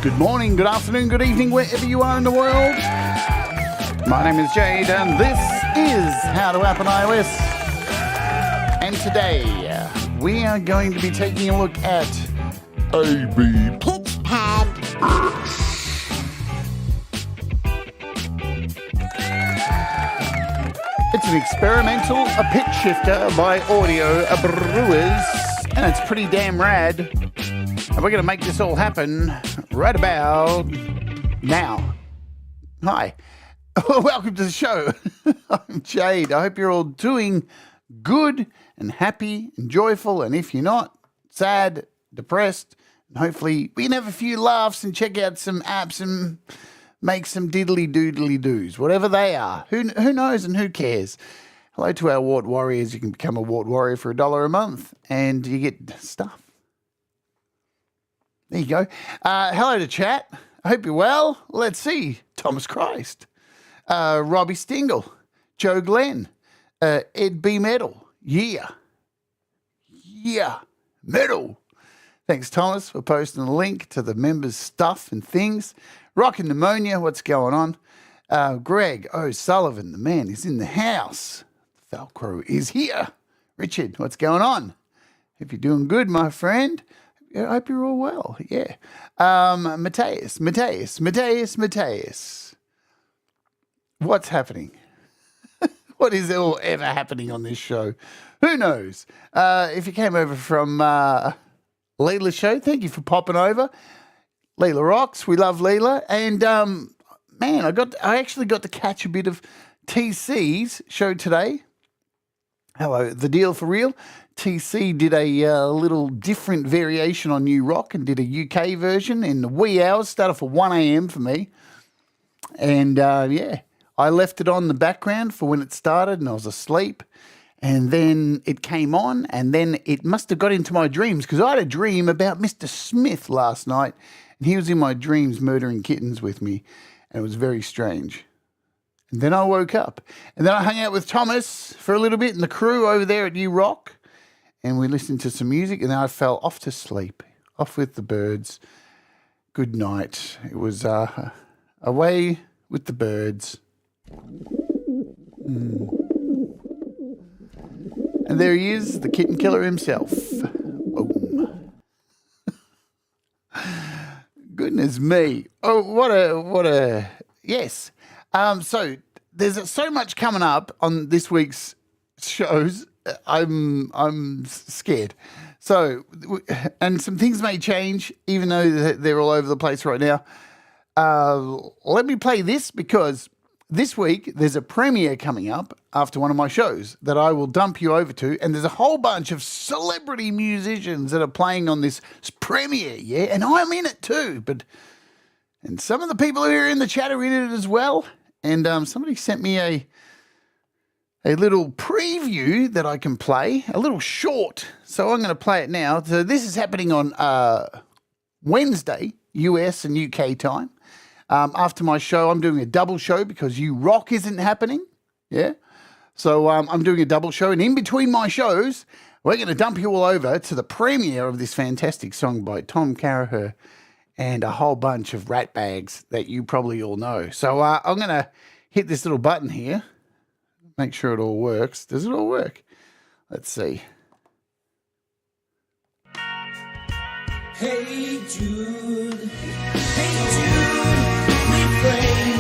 Good morning, good afternoon, good evening, wherever you are in the world. My name is Jade, and this is How to App on iOS. And today, we are going to be taking a look at PitchPad X. It's an experimental PitchShifter by Audio Brewers, and it's pretty damn rad. And we're going to make this all happen right about now. Hi. Welcome to the show. I'm Jade. I hope you're all doing good and happy and joyful. And if you're not, sad, depressed, and hopefully we can have a few laughs and check out some apps and make some diddly doodly doos, whatever they are. Who knows and who cares? Hello to our Wart Warriors. You can become a Wart Warrior for $1 a month and you get stuff. There you go. Hello to chat. I hope you're well. Let's see. Thomas Christ. Robbie Stingle. Joe Glenn. Ed B. Metal. Yeah. Metal. Thanks, Thomas, for posting a link to the members' stuff and things. Rockin' Pneumonia. What's going on? Greg O'Sullivan. The man is in the house. Velcro is here. Richard, what's going on? Hope you're doing good, my friend. I hope you're all well. Yeah. Mateus. What's happening? What is all ever happening on this show? Who knows? If you came over from Leela's show, thank you for popping over. Leela rocks. We love Leela. And man, I actually got to catch a bit of TC's show today. Hello, The Deal for Real. TC did a little different variation on New Rock and did a UK version in the wee hours. Started for 1 a.m. for me. And, yeah, I left it on the background for when it started and I was asleep. And then it came on and then it must have got into my dreams because I had a dream about Mr. Smith last night and he was in my dreams murdering kittens with me and it was very strange. And then I woke up and then I hung out with Thomas for a little bit and the crew over there at New Rock. And we listened to some music, and then I fell off to sleep, off with the birds. Good night. It was away with the birds. And there he is, the kitten killer himself. Boom. Goodness me. Oh, what a yes. So there's so much coming up on this week's shows. I'm scared. So, and some things may change, even though they're all over the place right now. Let me play this because this week there's a premiere coming up after one of my shows that I will dump you over to, and there's a whole bunch of celebrity musicians that are playing on this premiere, yeah, and I'm in it too. And some of the people who are in the chat are in it as well. And somebody sent me a little preview that I can play, a little short. So I'm going to play it now. So this is happening on Wednesday, US and UK time. After my show, I'm doing a double show because You Rock isn't happening. Yeah. So I'm doing a double show. And in between my shows, we're going to dump you all over to the premiere of this fantastic song by Tom Caraher and a whole bunch of rat bags that you probably all know. So I'm going to hit this little button here. Make sure it all works. Does it all work? Let's see. Hey Jude, refrain.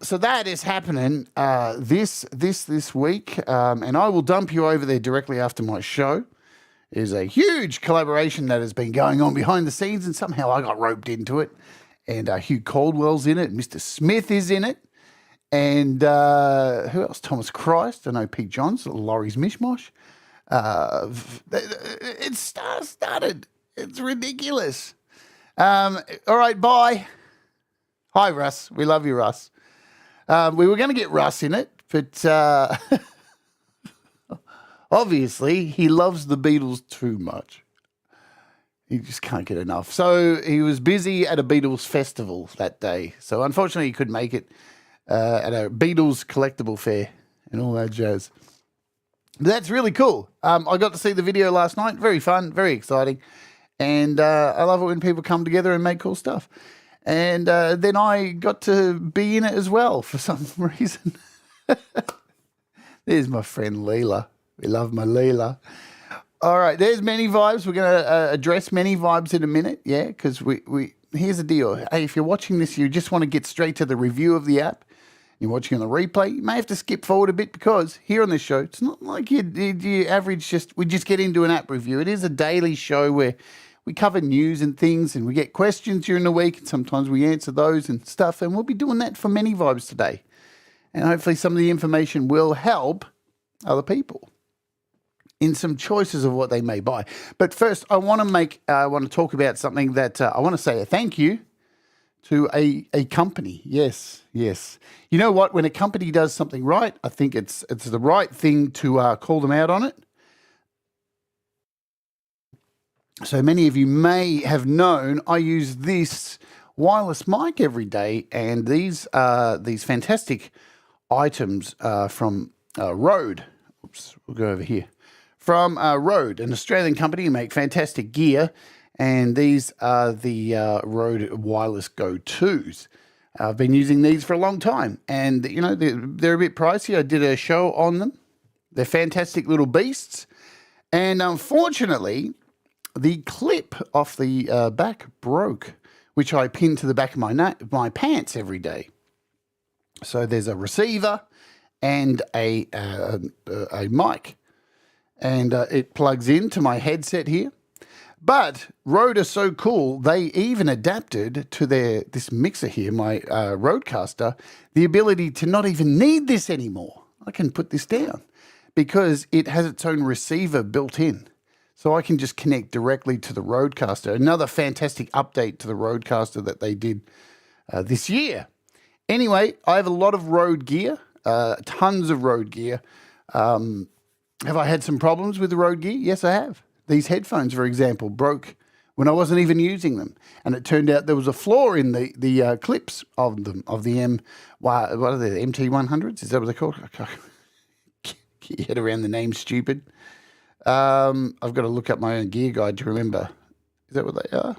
So that is happening this week, and I will dump you over there directly after my show. There's a huge collaboration that has been going on behind the scenes, and somehow I got roped into it. And Hugh Caldwell's in it, Mr. Smith is in it, and who else? Thomas Christ, I know Pete Johns, Laurie's Mishmosh. It's star-studded. It's ridiculous. All right, bye. Hi, Russ. We love you, Russ. We were going to get Russ in it, but obviously he loves the Beatles too much. He just can't get enough. So he was busy at a Beatles festival that day. So unfortunately he couldn't make it at a Beatles collectible fair and all that jazz. But that's really cool. I got to see the video last night. Very fun, very exciting. And I love it when people come together and make cool stuff. And then I got to be in it as well for some reason. There's my friend Leela. We love my Leela. All right, there's Many Vibes. We're going to address Many Vibes in a minute, yeah, because here's the deal. Hey, if you're watching this, you just want to get straight to the review of the app, you're watching on the replay, you may have to skip forward a bit because here on this show, it's not like you average we just get into an app review. It is a daily show where we cover news and things and we get questions during the week and sometimes we answer those and stuff, and we'll be doing that for Many Vibes today. And hopefully some of the information will help other people in some choices of what they may buy. But first, I want to talk about something that I want to say a thank you to a company. Yes. You know what? When a company does something right, I think it's the right thing to call them out on it. So many of you may have known I use this wireless mic every day, and these fantastic items from Rode. Oops, we'll go over here. From Rode, an Australian company who make fantastic gear, and these are the Rode Wireless Go 2s. I've been using these for a long time, and you know they're a bit pricey. I did a show on them. They're fantastic little beasts, and unfortunately, the clip off the back broke, which I pin to the back of my pants every day. So there's a receiver and a mic. And it plugs into my headset here. But Rode are so cool, they even adapted to this mixer here, my Rodecaster, the ability to not even need this anymore. I can put this down because it has its own receiver built in. So I can just connect directly to the Rodecaster. Another fantastic update to the Rodecaster that they did this year. Anyway, I have a lot of Rode gear, tons of Rode gear. Have I had some problems with the Rode gear? Yes, I have. These headphones, for example, broke when I wasn't even using them. And it turned out there was a flaw in the clips of them, of the what are they, the MT100s? Is that what they're called? I can't get your head around the name, stupid. I've got to look up my own gear guide to remember. Is that what they are?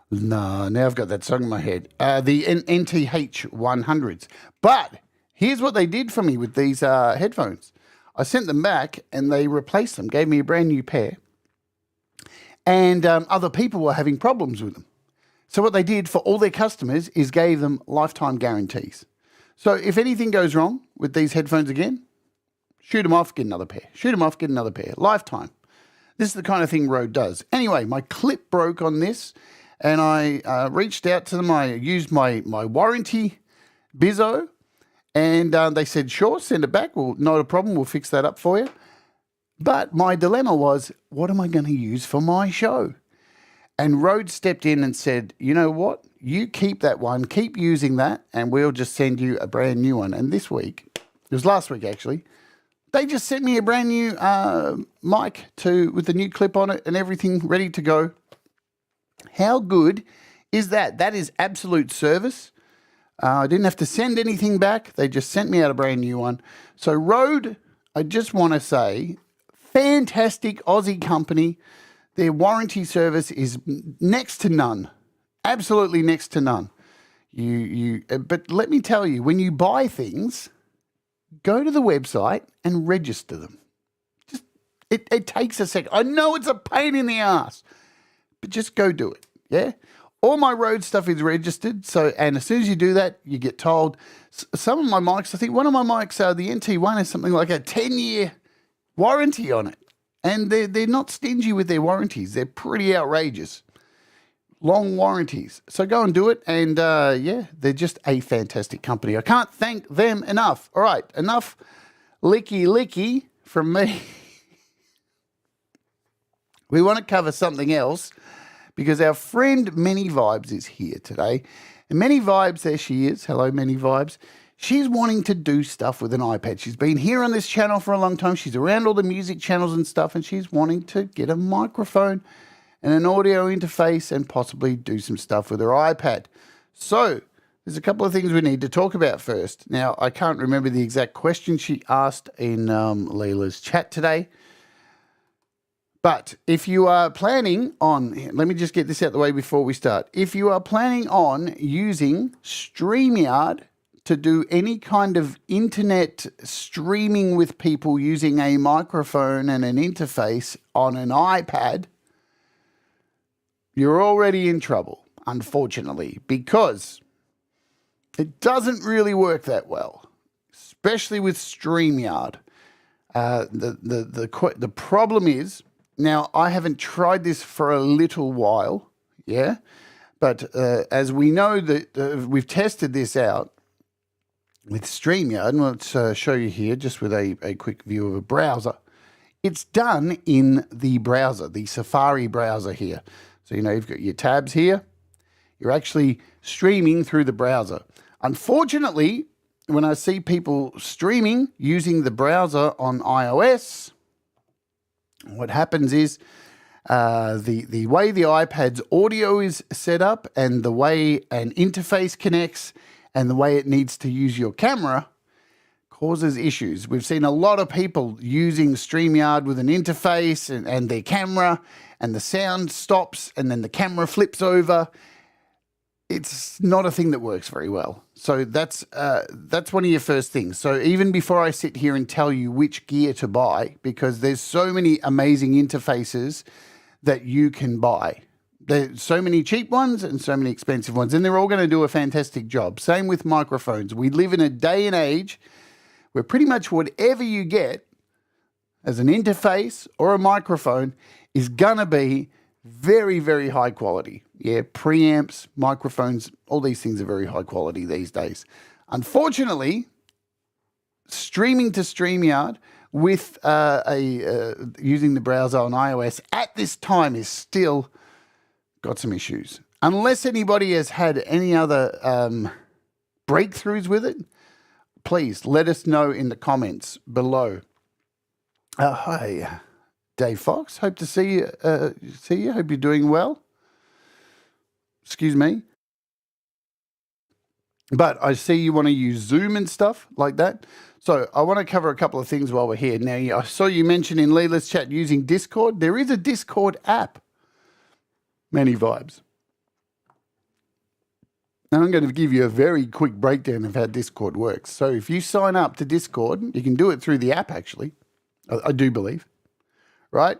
No, now I've got that song in my head. The NTH100s. But here's what they did for me with these headphones. I sent them back and they replaced them, gave me a brand new pair. And other people were having problems with them. So what they did for all their customers is gave them lifetime guarantees. So if anything goes wrong with these headphones again, shoot them off, get another pair. Shoot them off, get another pair. Lifetime. This is the kind of thing Rode does. Anyway, my clip broke on this and I reached out to them. I used my warranty bizzo. And they said, sure, send it back. Well, not a problem. We'll fix that up for you. But my dilemma was, what am I going to use for my show? And Rode stepped in and said, you know what? You keep that one. Keep using that, and we'll just send you a brand new one. And this week, it was last week actually, they just sent me a brand new mic with the new clip on it and everything ready to go. How good is that? That is absolute service. I didn't have to send anything back. They just sent me out a brand new one. So Rode, I just want to say, fantastic Aussie company. Their warranty service is next to none. Absolutely next to none. But let me tell you, when you buy things, go to the website and register them. Just it takes a second. I know it's a pain in the ass, but just go do it. Yeah. All my Rode stuff is registered, and as soon as you do that, you get told. Some of my mics, I think one of my mics, the NT1, has something like a 10-year warranty on it. And they're not stingy with their warranties. They're pretty outrageous. Long warranties. So go and do it, and they're just a fantastic company. I can't thank them enough. All right, enough licky from me. We want to cover something else because our friend Many Vibes is here today. And Many Vibes, there she is. Hello, Many Vibes. She's wanting to do stuff with an iPad. She's been here on this channel for a long time. She's around all the music channels and stuff, and she's wanting to get a microphone and an audio interface and possibly do some stuff with her iPad. So there's a couple of things we need to talk about first. Now, I can't remember the exact question she asked in Leela's chat today. But if you are planning on, let me just get this out of the way before we start. If you are planning on using Streamyard to do any kind of internet streaming with people using a microphone and an interface on an iPad, you're already in trouble, unfortunately, because it doesn't really work that well, especially with Streamyard. The problem is, now I haven't tried this for a little while, yeah, but as we know that we've tested this out with Streamyard, and let's show you here just with a quick view of a browser. It's done in the browser, the Safari browser here. So, you know, you've got your tabs here. You're actually streaming through the browser. Unfortunately, when I see people streaming using the browser on iOS, what happens is the way the iPad's audio is set up and the way an interface connects and the way it needs to use your camera causes issues. We've seen a lot of people using Streamyard with an interface and their camera, and the sound stops and then the camera flips over. It's not a thing that works very well. So that's one of your first things. So even before I sit here and tell you which gear to buy, because there's so many amazing interfaces that you can buy. There's so many cheap ones and so many expensive ones, and they're all going to do a fantastic job. Same with microphones. We live in a day and age where pretty much whatever you get as an interface or a microphone is going to be very, very high quality. Yeah, preamps, microphones, all these things are very high quality these days. Unfortunately, streaming to Streamyard with using the browser on iOS at this time is still got some issues. Unless anybody has had any other breakthroughs with it, please let us know in the comments below. Hi, Dave Fox. Hope to see you. Hope you're doing well. Excuse me. But I see you want to use Zoom and stuff like that. So I want to cover a couple of things while we're here. Now, I saw you mention in Leela's chat using Discord. There is a Discord app. Many Vibes. And I'm going to give you a very quick breakdown of how Discord works. So if you sign up to Discord, you can do it through the app, actually. I do believe. Right?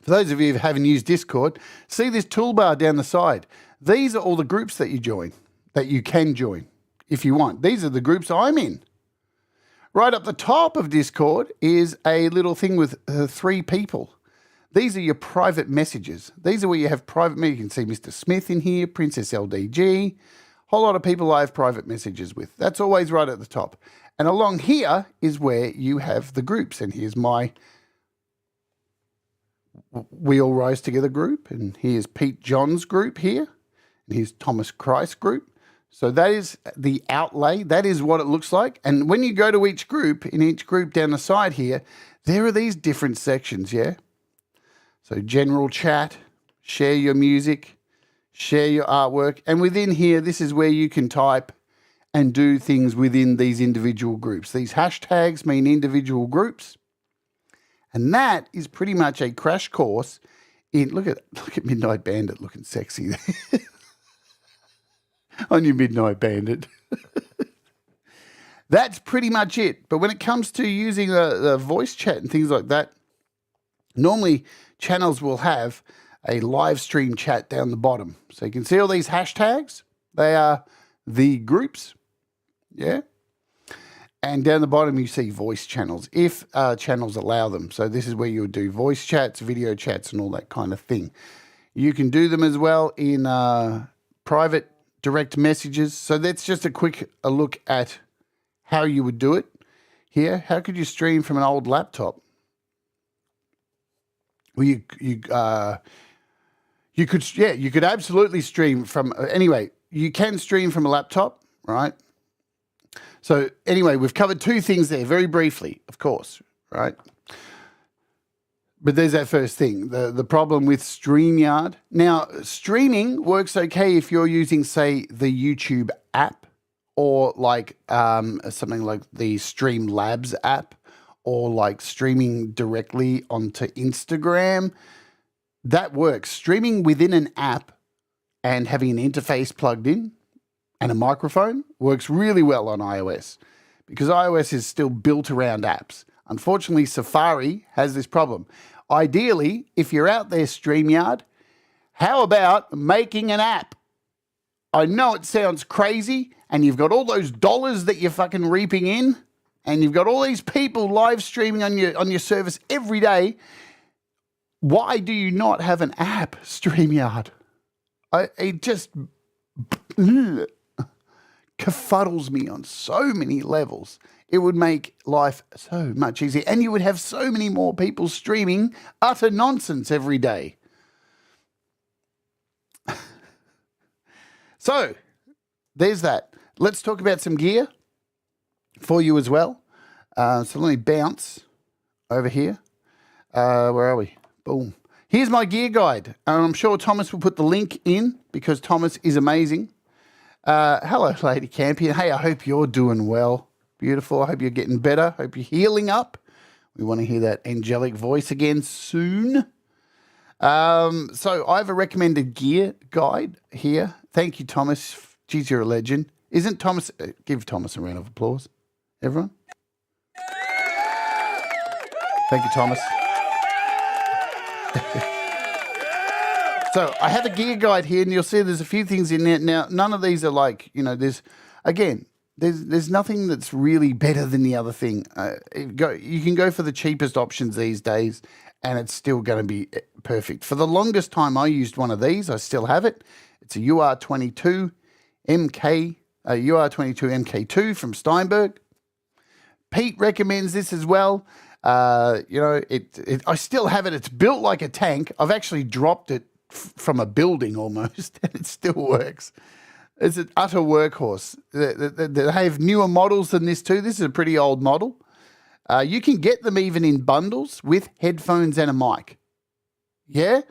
For those of you who haven't used Discord, see this toolbar down the side. These are all the groups that you join, that you can join if you want. These are the groups I'm in. Right up the top of Discord is a little thing with 3 people. These are your private messages. These are where you have private messages. You can see Mr. Smith in here, Princess LDG, a whole lot of people I have private messages with. That's always right at the top. And along here is where you have the groups. And here's my We All Rise Together group. And here's Pete John's group here. And here's Thomas Christ's group. So that is the outlay. That is what it looks like. And when you go to each group, in each group down the side here, there are these different sections, yeah? So general chat, share your music, share your artwork. And within here, this is where you can type and do things within these individual groups. These hashtags mean individual groups. And that is pretty much a crash course in, look at Midnight Bandit looking sexy there. On your Midnight Bandit. That's pretty much it. But when it comes to using the voice chat and things like that, normally channels will have a live stream chat down the bottom. So you can see all these hashtags. They are the groups. Yeah. And down the bottom you see voice channels, if channels allow them. So this is where you'll do voice chats, video chats, and all that kind of thing. You can do them as well in private direct messages. So that's just a quick look at how you would do it here. How could you stream from an old laptop? Well, you could absolutely stream from anyway. You can stream from a laptop, right? So anyway, we've covered two things there very briefly, of course, right? But there's that first thing, the problem with StreamYard. Now, streaming works okay if you're using, say, the YouTube app or like something like the Streamlabs app or like streaming directly onto Instagram. That works. Streaming within an app and having an interface plugged in and a microphone works really well on iOS because iOS is still built around apps. Unfortunately, Safari has this problem. Ideally, if you're out there, StreamYard, how about making an app? I know it sounds crazy, and you've got all those dollars that you're fucking reaping in, and you've got all these people live streaming on your service every day. Why do you not have an app, StreamYard? It just kerfuddles me on so many levels. It would make life so much easier. And you would have so many more people streaming utter nonsense every day. So, there's that. Let's talk about some gear for you as well. So let me bounce over here. Where are we? Boom. Here's my gear guide. I'm sure Thomas will put the link in because Thomas is amazing. Hello, Lady Campion. Hey, I hope you're doing well. Beautiful. I hope you're getting better. Hope you're healing up. We want to hear that angelic voice again soon. So I have a recommended gear guide here. Thank you, Thomas. Geez, you're a legend. Isn't Thomas... give Thomas a round of applause. Everyone. Thank you, Thomas. So I have a gear guide here, and you'll see there's a few things in there. Now, none of these are like, there's nothing that's really better than the other thing. You can go for the cheapest options these days, and it's still going to be perfect. For the longest time, I used one of these. I still have it. It's a UR22 MK2 from Steinberg. Pete recommends this as well. I still have it. It's built like a tank. I've actually dropped it from a building almost, and it still works. It's an utter workhorse. They have newer models than this too. This is a pretty old model. You can get them even in bundles with headphones and a mic. Yeah?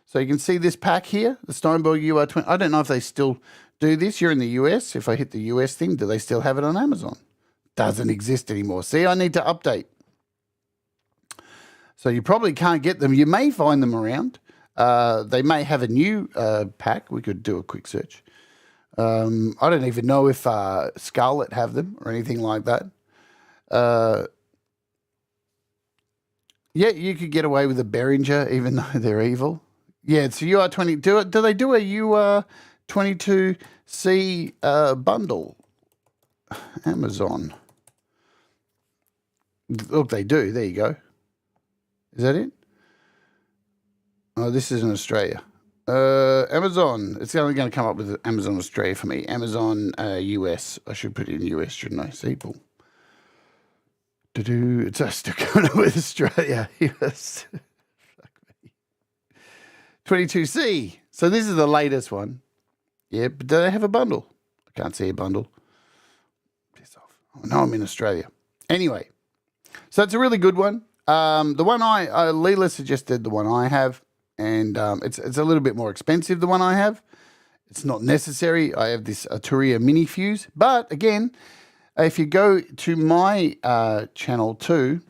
So you can see this pack here, the Steinberg UR20. I don't know if they still do this. You're in the US. If I hit the US thing, do they still have it on Amazon? Doesn't exist anymore. See, I need to update. So you probably can't get them. You may find them around. They may have a new pack. We could do a quick search. I don't even know if Scarlett have them or anything like that. Yeah, you could get away with a Behringer even though they're evil. Yeah, it's a UR20. Do they do a UR22C bundle? Amazon. Look, they do. There you go. Is that it? Oh, this is in Australia. Amazon. It's only going to come up with Amazon Australia for me. Amazon US. I should put it in US, shouldn't I? See, boom. It's still coming up with Australia. Yes. Fuck me. 22C. So this is the latest one. Yeah, but do they have a bundle? I can't see a bundle. Piss off. Oh, no, I'm in Australia. Anyway, so it's a really good one. The one Leela suggested the one I have, and it's a little bit more expensive, the one I have. It's not necessary. I have this Arturia Mini Fuse. But again, if you go to my channel too,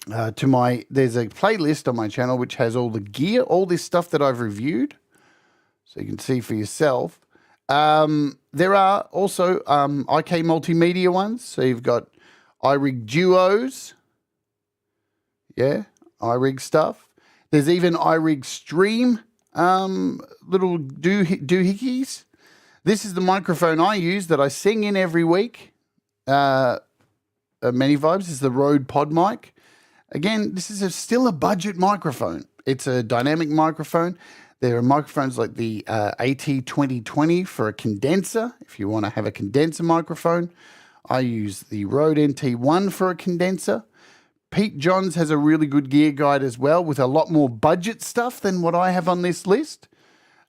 there's a playlist on my channel which has all the gear, all this stuff that I've reviewed, so you can see for yourself. There are also IK Multimedia ones. So you've got iRig Duos. Yeah, iRig stuff. There's even iRig Stream little doohickeys. This is the microphone I use that I sing in every week. Many Vibes is the Rode Pod mic. Again, this is still a budget microphone. It's a dynamic microphone. There are microphones like the AT2020 for a condenser. If you want to have a condenser microphone, I use the Rode NT1 for a condenser. Pete Johns has a really good gear guide as well with a lot more budget stuff than what I have on this list.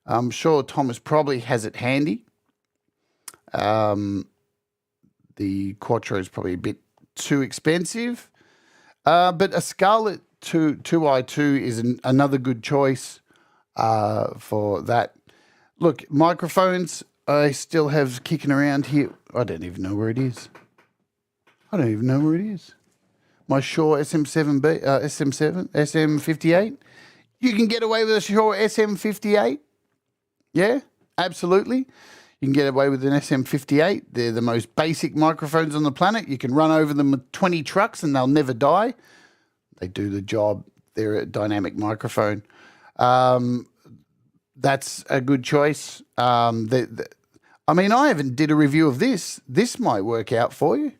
I'm sure Thomas probably has it handy. The Quattro is probably a bit too expensive. But a Scarlett 2i2 is another good choice for that. Look, microphones I still have kicking around here. I don't even know where it is. My Shure SM58. You can get away with a Shure SM58. Yeah, absolutely. You can get away with an SM58. They're the most basic microphones on the planet. You can run over them with 20 trucks and they'll never die. They do the job. They're a dynamic microphone. That's a good choice. I haven't did a review of this. This might work out for you.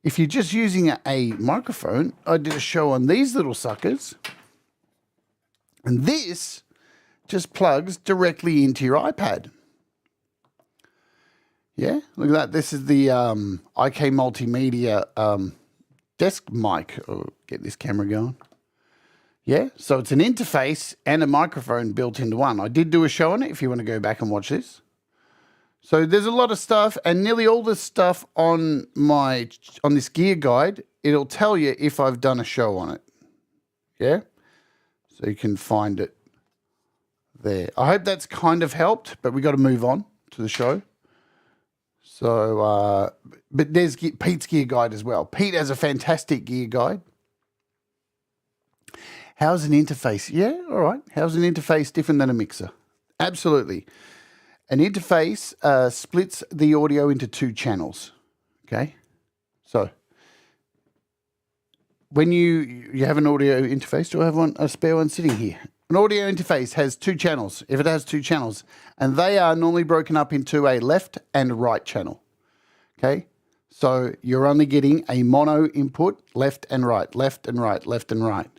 If you're just using a microphone, I did a show on these little suckers. And this just plugs directly into your iPad. Yeah, look at that. This is the IK Multimedia desk mic. Oh, get this camera going. Yeah, so it's an interface and a microphone built into one. I did do a show on it if you want to go back and watch this. So there's a lot of stuff, and nearly all the stuff on this gear guide, it'll tell you if I've done a show on it. Yeah? So you can find it there. I hope that's kind of helped, but we got to move on to the show. So, but there's Pete's gear guide as well. Pete has a fantastic gear guide. How's an interface? Yeah, all right. How's an interface different than a mixer? Absolutely. An interface splits the audio into two channels. Okay, so when you have an audio interface, do I have a spare one sitting here? An audio interface has two channels, if it has two channels, and they are normally broken up into a left and right channel. Okay, so you're only getting a mono input, left and right, left and right, left and right.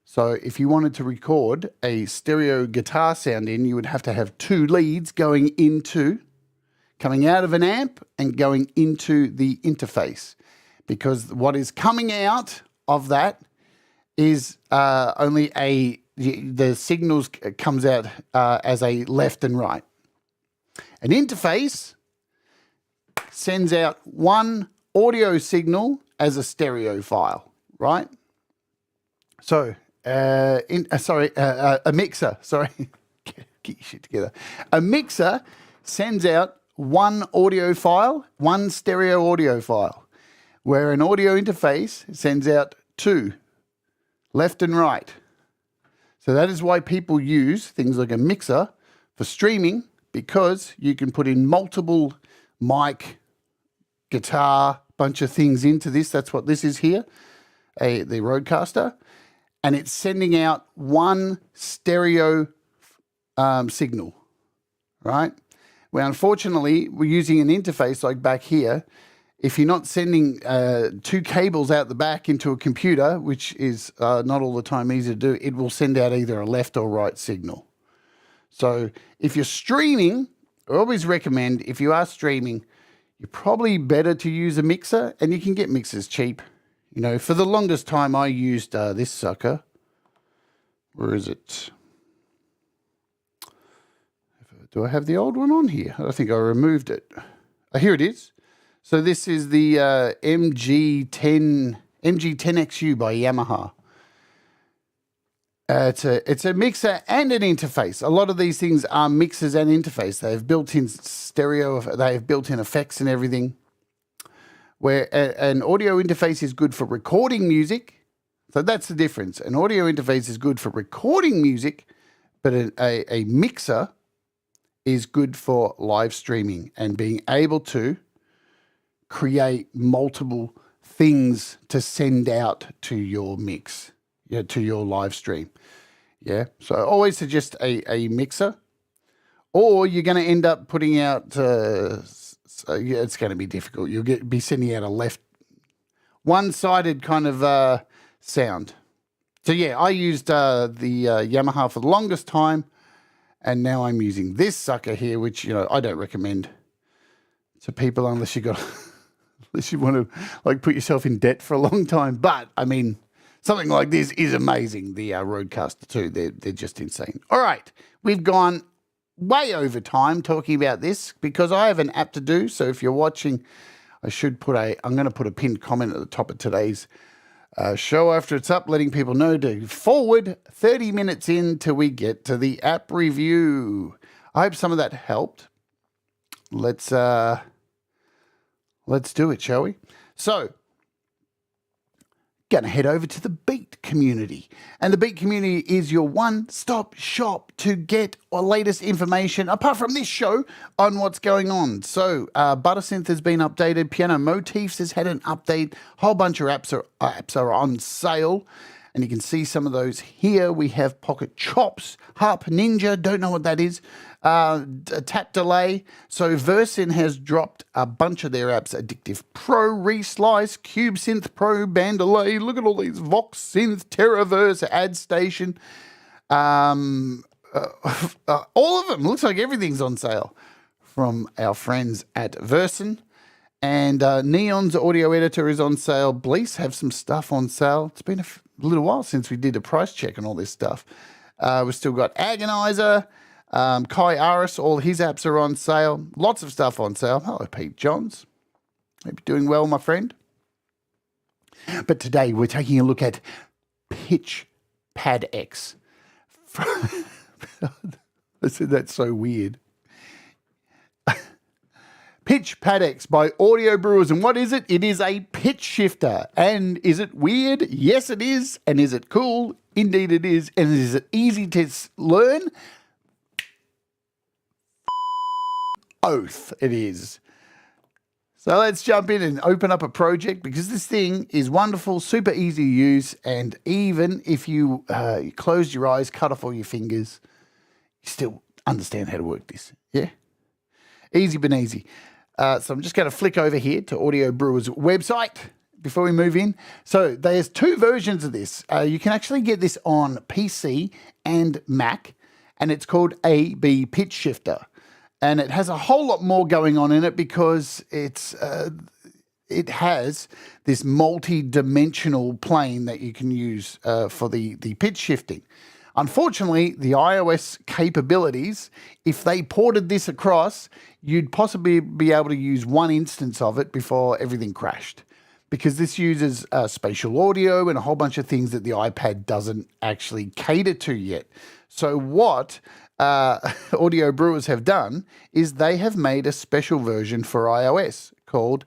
So if you wanted to record a stereo guitar sound in, you would have to have two leads coming out of an amp and going into the interface, because what is coming out of that is only the signals comes out as a left and right. An interface sends out one audio signal as a stereo file, right? So a mixer, get your shit together. A mixer sends out one audio file, one stereo audio file, where an audio interface sends out two, left and right. So that is why people use things like a mixer for streaming, because you can put in multiple mic, guitar, bunch of things into this. That's what this is here, the Rodecaster. And it's sending out one stereo signal, right? Well, unfortunately, we're using an interface like back here. If you're not sending two cables out the back into a computer, which is not all the time easy to do, it will send out either a left or right signal. So if you're streaming, I always recommend, if you are streaming, you're probably better to use a mixer, and you can get mixers cheap. You know, for the longest time, I used this sucker. Where is it? Do I have the old one on here? I think I removed it. Oh, here it is. So this is the MG10XU by Yamaha. It's a mixer and an interface. A lot of these things are mixers and interface. They have built-in stereo. They have built-in effects and everything. Where an audio interface is good for recording music. So that's the difference. An audio interface is good for recording music, but a mixer is good for live streaming and being able to create multiple things to send out to your mix, to your live stream. Yeah. So I always suggest a mixer, or you're going to end up putting out it's going to be difficult. You'll be sending out a one-sided kind of sound. So yeah, I used the Yamaha for the longest time, and now I'm using this sucker here, which I don't recommend to people unless you got unless you want to like put yourself in debt for a long time. But I mean, something like this is amazing. The Rodecaster 2, they're just insane. All right, we've gone way over time talking about this because I have an app to do. So if you're watching, I'm going to put a pinned comment at the top of today's show after it's up, letting people know to forward 30 minutes in till we get to the app review. I hope some of that helped. Let's do it, shall we? So, going to head over to the Beat community. And the Beat community is your one-stop shop to get our latest information, apart from this show, on what's going on. So, Buttersynth has been updated. Piano Motifs has had an update. A whole bunch of apps are on sale. And you can see some of those here. We have Pocket Chops, Harp Ninja, don't know what that is. Tap Delay. So Versin has dropped a bunch of their apps. Addictive Pro, Reslice, Cube Synth Pro, Bandolay. Look at all these Vox Synth, Terraverse, AdStation. All of them. Looks like everything's on sale from our friends at Versin. And Neon's audio editor is on sale. Blease have some stuff on sale. It's been a little while since we did a price check on all this stuff. We've still got Agonizer, Kai Aris, all his apps are on sale. Lots of stuff on sale. Hello, Pete Johns. Hope you're doing well, my friend. But today we're taking a look at PitchPad X. I said that's so weird. PitchPad X by Audio Brewers. And what is it? It is a pitch shifter. And is it weird? Yes, it is. And is it cool? Indeed, it is. And is it easy to learn? Oath, it is. So let's jump in and open up a project because this thing is wonderful, super easy to use. And even if you close your eyes, cut off all your fingers, you still understand how to work this. Yeah? Easy but easy. So I'm just going to flick over here to Audio Brewers website before we move in. So there's two versions of this. You can actually get this on PC and Mac, and it's called AUv3 PitchShifter. And it has a whole lot more going on in it because it has this multi-dimensional plane that you can use for the pitch shifting. Unfortunately, the iOS capabilities, if they ported this across, you'd possibly be able to use one instance of it before everything crashed. Because this uses spatial audio and a whole bunch of things that the iPad doesn't actually cater to yet. So what Audio Brewers have done is they have made a special version for iOS called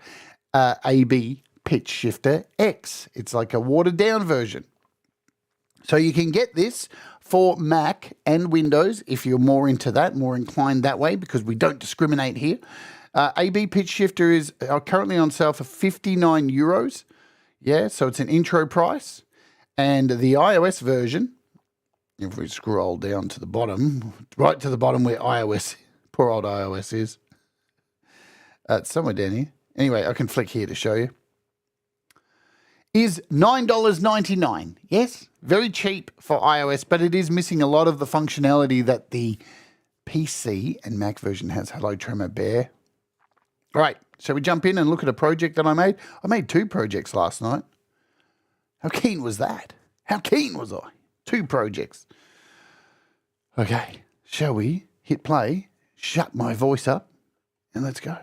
AUv3 PitchShifter X. It's like a watered down version. So you can get this for Mac and Windows if you're more into that, more inclined that way, because we don't discriminate here. AUv3 PitchShifter is currently on sale for €59. Yeah, so it's an intro price. And the iOS version, if we scroll down to the bottom, right to the bottom where iOS, poor old iOS is. It's somewhere down here. Anyway, I can flick here to show you. Is $9.99. Yes, very cheap for iOS, but it is missing a lot of the functionality that the PC and Mac version has. Hello, Tremor Bear. All right, shall we jump in and look at a project that I made? I made two projects last night. How keen was that? How keen was I? Two projects. Okay, shall we hit play, shut my voice up, and let's go.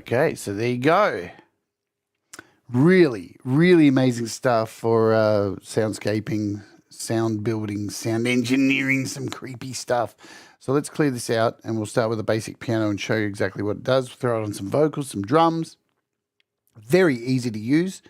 Okay, so there you go. Really, really amazing stuff for soundscaping, sound building, sound engineering, some creepy stuff. So let's clear this out and we'll start with a basic piano and show you exactly what it does. Throw it on some vocals, some drums. Very easy to use.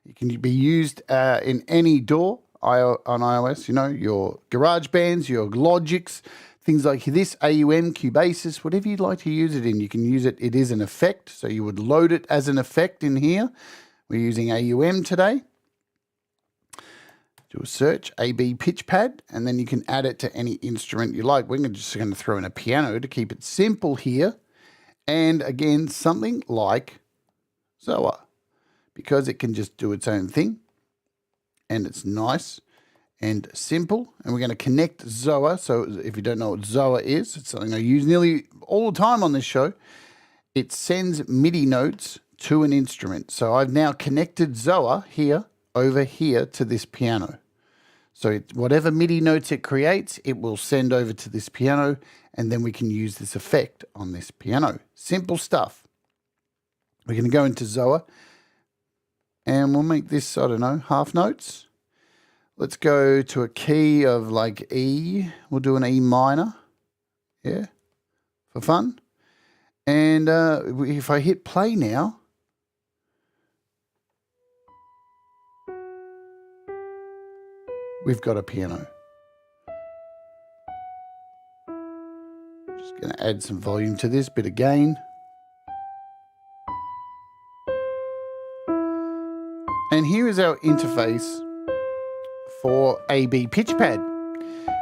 It can be used in any DAW on iOS, you know, your Garagebands, your Logics, things like this, AUM, Cubasis, whatever you'd like to use it in, you can use it. It is an effect, so you would load it as an effect in here. We're using AUM today. Do a search, AB PitchPad, and then you can add it to any instrument you like. We're just going to throw in a piano to keep it simple here. And again, something like Zoa, because it can just do its own thing. And it's nice and simple. And we're going to connect Zoa. So if you don't know what Zoa is, it's something I use nearly all the time on this show. It sends MIDI notes to an instrument. So I've now connected Zoa here, over here to this piano. So whatever MIDI notes it creates, it will send over to this piano, and then we can use this effect on this piano. Simple stuff. We're going to go into Zoa, and we'll make this, I don't know, half notes. Let's go to a key of like E. We'll do an E minor, yeah, for fun. And if I hit play now, we've got a piano. Just going to add some volume to this, bit of gain. And here is our interface for AB PitchPad.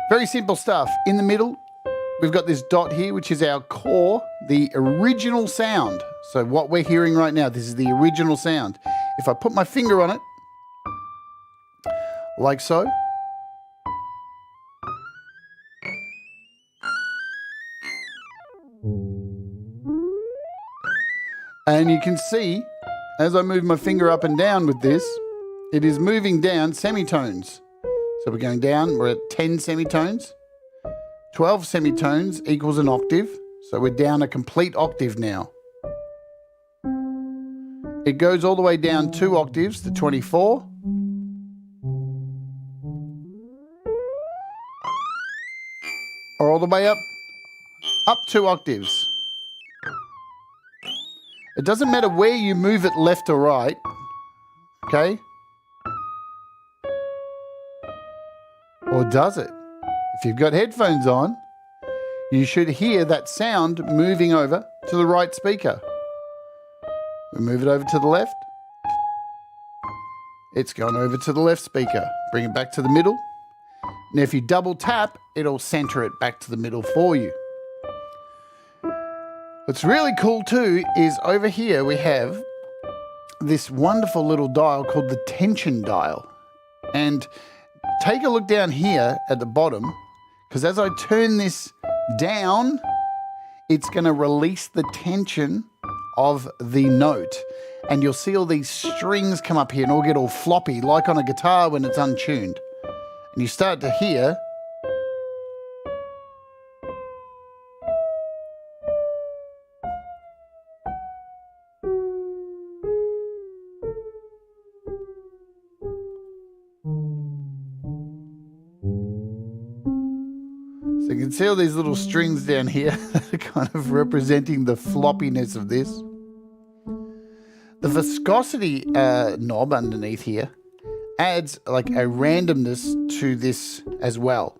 Very simple stuff. In the middle, we've got this dot here, which is our core, the original sound. So what we're hearing right now, this is the original sound. If I put my finger on it, like so, and you can see, as I move my finger up and down with this, it is moving down semitones. So we're going down. We're at 10 semitones. 12 semitones equals an octave. So we're down a complete octave now. It goes all the way down 2 octaves to 24. Or all the way up 2 octaves. It doesn't matter where you move it left or right, okay? Or does it? If you've got headphones on, you should hear that sound moving over to the right speaker. We move it over to the left. It's going over to the left speaker. Bring it back to the middle. Now, if you double tap, it'll center it back to the middle for you. What's really cool too is over here we have this wonderful little dial called the tension dial. And take a look down here at the bottom, because as I turn this down, it's going to release the tension of the note. And you'll see all these strings come up here and all get all floppy, like on a guitar when it's untuned. And you start to hear so you can see all these little strings down here kind of representing the floppiness of this. The viscosity knob underneath here adds like a randomness to this as well.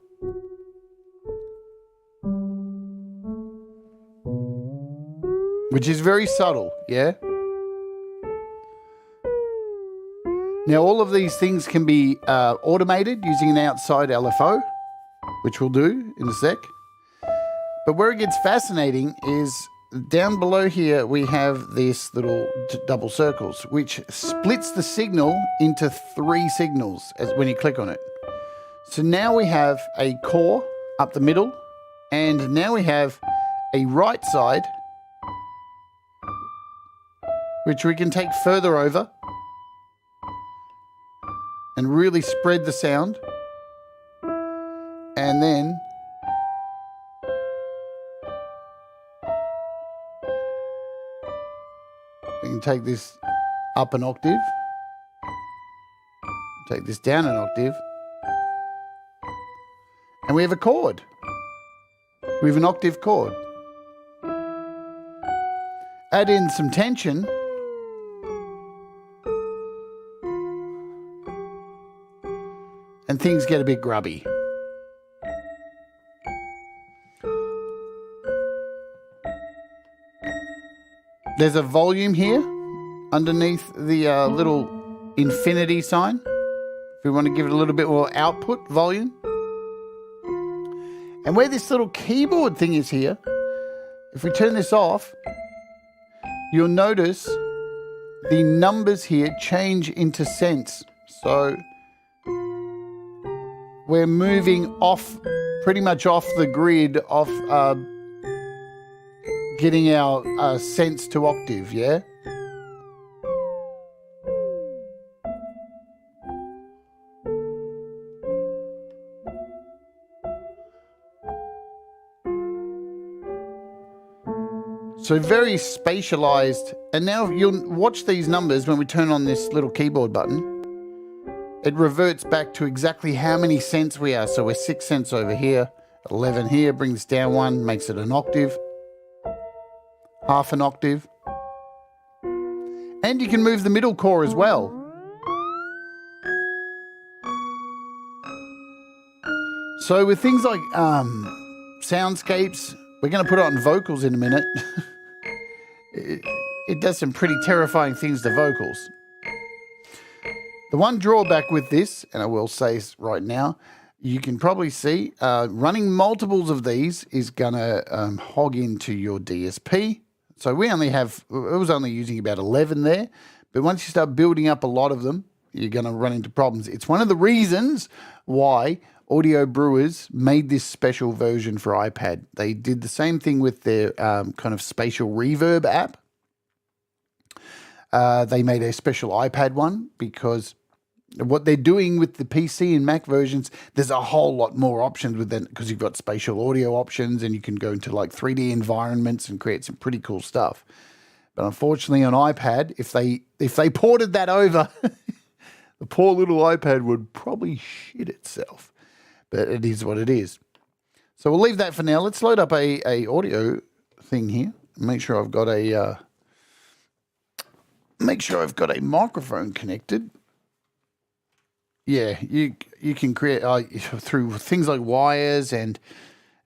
Which is very subtle, yeah? Now all of these things can be automated using an outside LFO, which we'll do in a sec. But where it gets fascinating is down below here we have this little double circles, which splits the signal into 3 signals when you click on it. So now we have a core up the middle, and now we have a right side, which we can take further over and really spread the sound. And then we can take this up an octave, take this down an octave, and we have a chord. We have an octave chord. Add in some tension, and things get a bit grubby. There's a volume here underneath the little infinity sign. If we want to give it a little bit more output volume. And where this little keyboard thing is here, if we turn this off, you'll notice the numbers here change into cents. So we're moving off, pretty much off the grid, off getting our cents to octave, yeah? So very spatialized. And now you'll watch these numbers when we turn on this little keyboard button. It reverts back to exactly how many cents we are. So we're 6 cents over here, 11 here, brings this down 1, makes it an octave. Half an octave. And you can move the middle core as well. So with things like soundscapes, we're going to put it on vocals in a minute. It does some pretty terrifying things to vocals. The one drawback with this, and I will say right now, you can probably see running multiples of these is going to hog into your DSP. So we only have, it was only using about 11 there, but once you start building up a lot of them, you're going to run into problems. It's one of the reasons why Audio Brewers made this special version for iPad. They did the same thing with their kind of spatial reverb app. They made a special iPad one because what they're doing with the PC and Mac versions, there's a whole lot more options with that because you've got spatial audio options and you can go into like 3D environments and create some pretty cool stuff. But unfortunately on iPad, if they ported that over, the poor little iPad would probably shit itself. But it is what it is. So we'll leave that for now. Let's load up a audio thing here. Make sure I've got a microphone connected. Yeah, you can create through things like wires and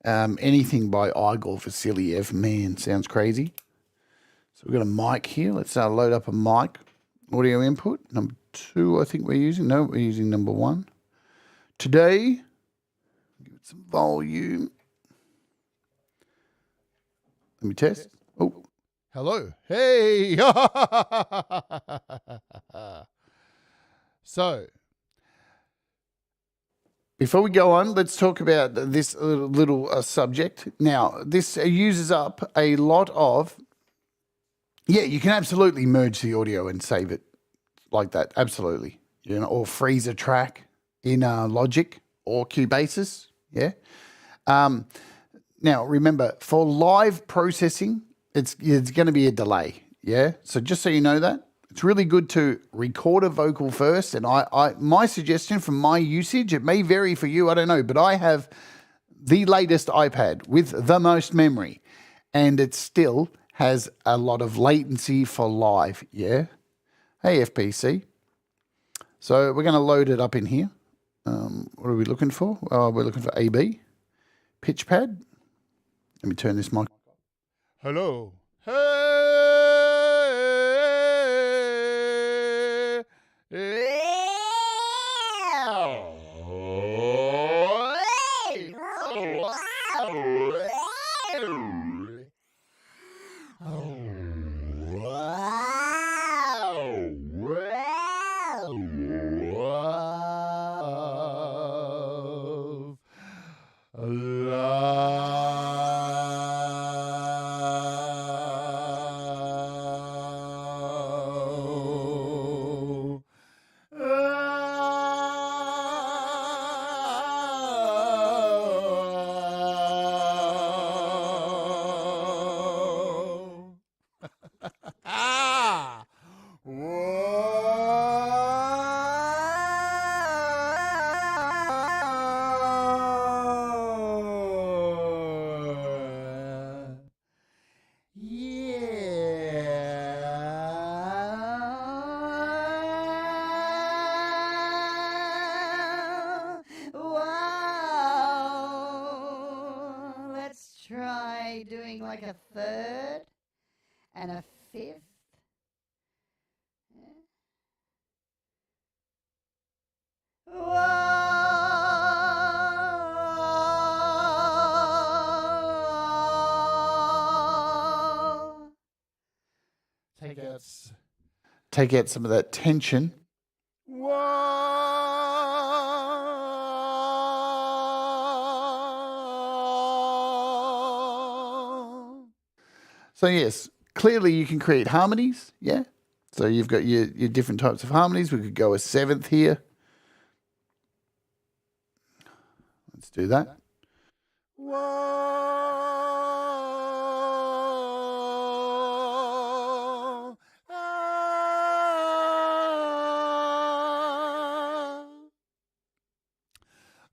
anything by Igor Vasiliev. Man, sounds crazy. So we've got a mic here. Let's load up a mic. Audio input. Number 2, I think we're using. No, we're using number 1. Today, give it some volume. Let me test. Oh, hello. Hey. So, before we go on, let's talk about this little subject. Now, this uses up a lot of... Yeah, you can absolutely merge the audio and save it like that. Absolutely. You know, or freeze a track in Logic or Cubasis. Yeah. Now, remember, for live processing, it's going to be a delay. Yeah. So just so you know that, it's really good to record a vocal first. And my suggestion from my usage, it may vary for you, I don't know, but I have the latest iPad with the most memory, and it still has a lot of latency for live. Yeah. Hey, FPC. So we're going to load it up in here. What are we looking for? We're looking for AB. PitchPad. Let me turn this mic. Hello. Doing like a third and a fifth. Whoa. Take out some of that tension. So yes, clearly you can create harmonies, yeah? So you've got your different types of harmonies. We could go a seventh here. Let's do that.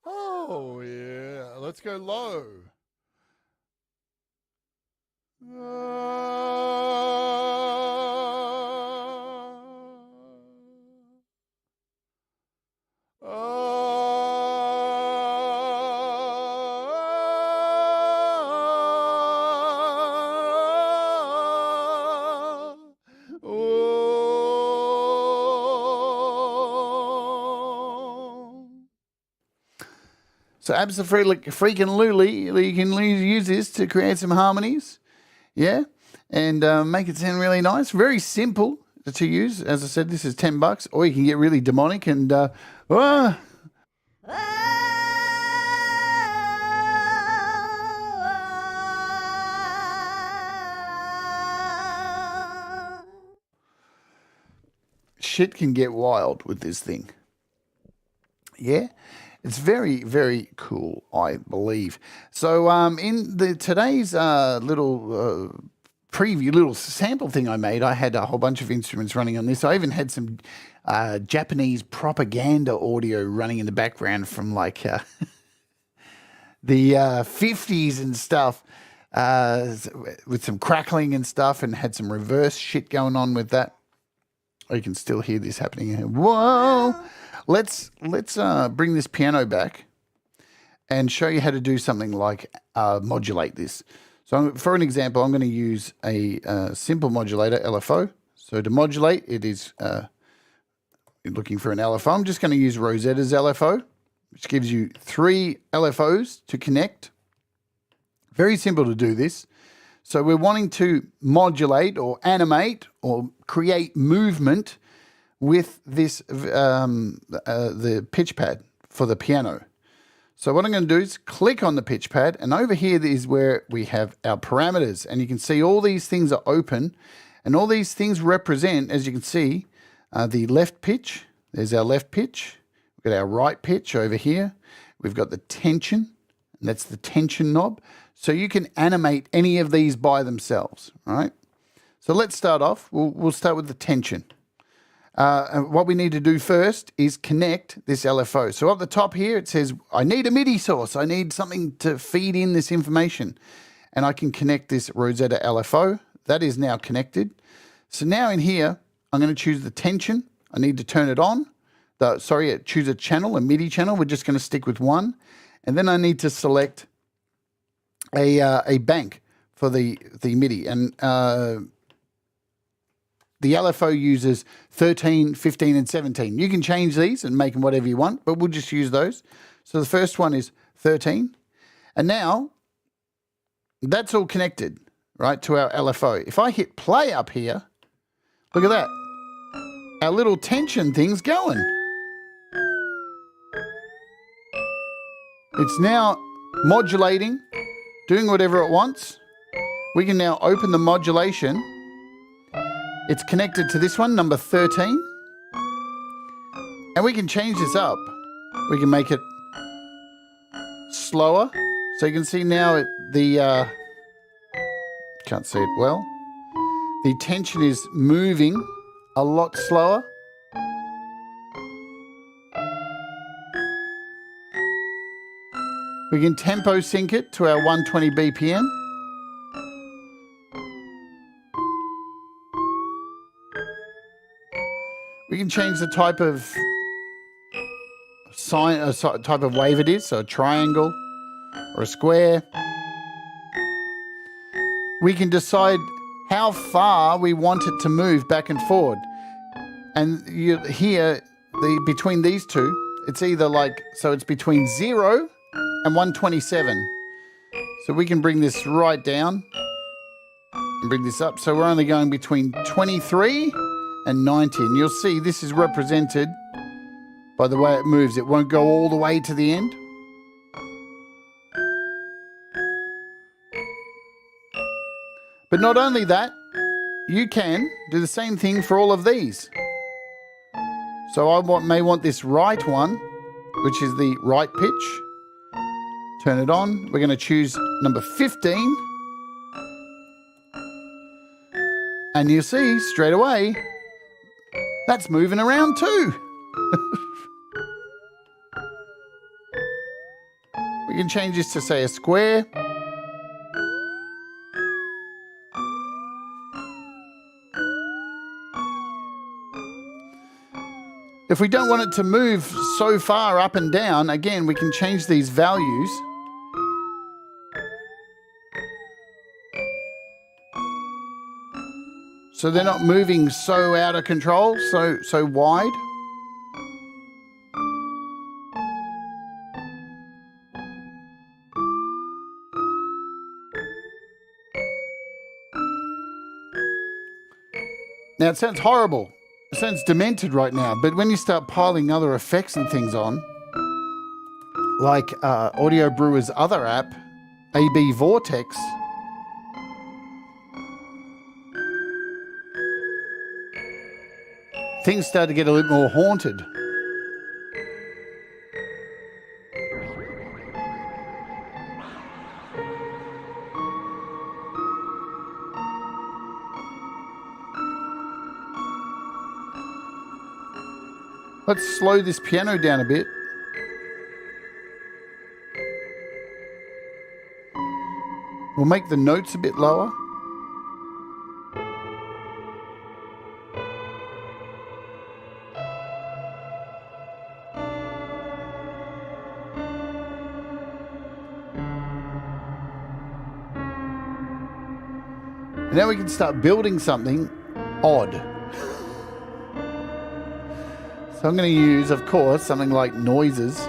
Oh, yeah. Let's go low. So absolutely freaking you can use this to create some harmonies, yeah, and make it sound really nice. Very simple to use. As I said, this is $10, or you can get really demonic and shit can get wild with this thing. Yeah, it's very, very cool, I believe. So in the today's little preview, little sample thing I made, I had a whole bunch of instruments running on this. I even had some Japanese propaganda audio running in the background from like the 50s and stuff, with some crackling and stuff, and had some reverse shit going on with that. Oh, you can still hear this happening here. Whoa! Let's bring this piano back and show you how to do something like modulate this. So for an example, I'm going to use a simple modulator, LFO. So to modulate, it is looking for an LFO. I'm just going to use Rosetta's LFO, which gives you 3 LFOs to connect. Very simple to do this. So we're wanting to modulate or animate or create movement with this the pitch pad for the piano. So what I'm going to do is click on the pitch pad, and over here is where we have our parameters, and you can see all these things are open, and all these things represent, as you can see, the left pitch. There's our left pitch. We've got our right pitch over here. We've got the tension, and that's the tension knob. So you can animate any of these by themselves, right? So let's start off. We'll start with the tension. And what we need to do first is connect this LFO. So at the top here, it says, I need a MIDI source. I need something to feed in this information. And I can connect this Rosetta LFO. That is now connected. So now in here, I'm going to choose the tension. I need to turn it on. Choose a channel, a MIDI channel. We're just going to stick with one. And then I need to select a bank for the MIDI. And the LFO uses 13, 15, and 17. You can change these and make them whatever you want, but we'll just use those. So the first one is 13. And now that's all connected, right, to our LFO. If I hit play up here, look at that. Our little tension thing's going. It's now modulating, doing whatever it wants. We can now open the modulation. It's connected to this one, number 13. And we can change this up. We can make it slower. So you can see now can't see it well. The tension is moving a lot slower. We can tempo sync it to our 120 BPM. We can change the type of type of wave it is, so a triangle or a square. We can decide how far we want it to move back and forward. And here, between these two, it's either so it's between 0 and 127. So we can bring this right down and bring this up. So we're only going between 23 and 90. And you'll see this is represented by the way it moves. It won't go all the way to the end. But not only that, you can do the same thing for all of these. So I may want this right one, which is the right pitch. Turn it on. We're going to choose number 15. And you'll see straight away, that's moving around too. We can change this to, say, a square. If we don't want it to move so far up and down, again, we can change these values. So they're not moving so out of control, so wide. Now it sounds horrible. It sounds demented right now, but when you start piling other effects and things on, like Audio Brewers' other app, AB Vortex, things start to get a little more haunted. Let's slow this piano down a bit. We'll make the notes a bit lower. And now we can start building something odd. So I'm going to use, of course, something like noises.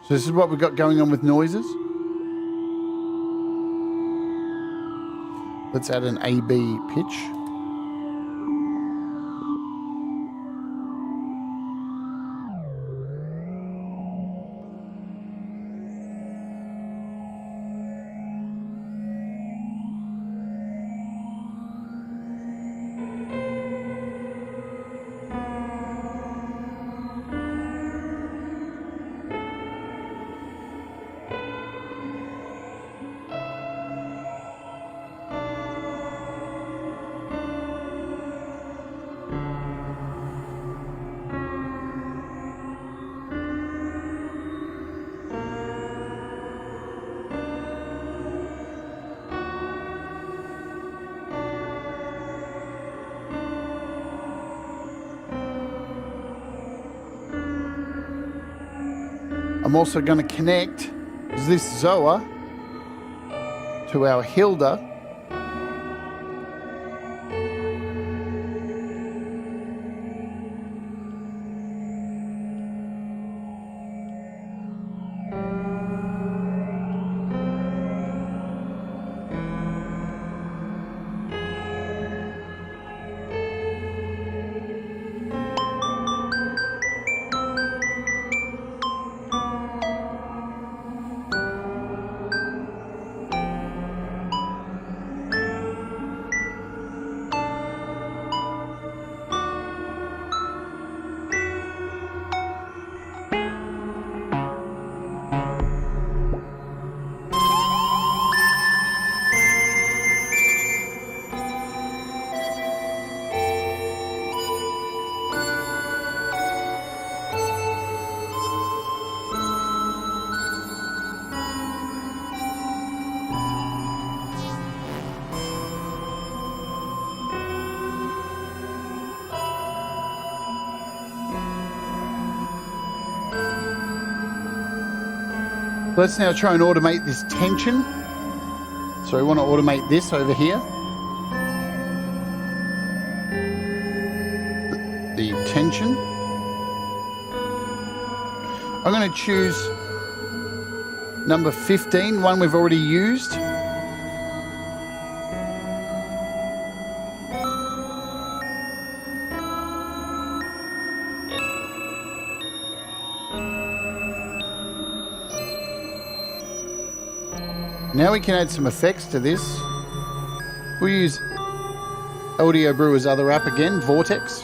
So this is what we've got going on with noises. Let's add an AB pitch. I'm also going to connect this Zoa to our Hilda. Let's now try and automate this tension. So we want to automate this over here. The tension. I'm going to choose number 15, one we've already used. Now we can add some effects to this. We'll use Audio Brewer's other app again, Vortex.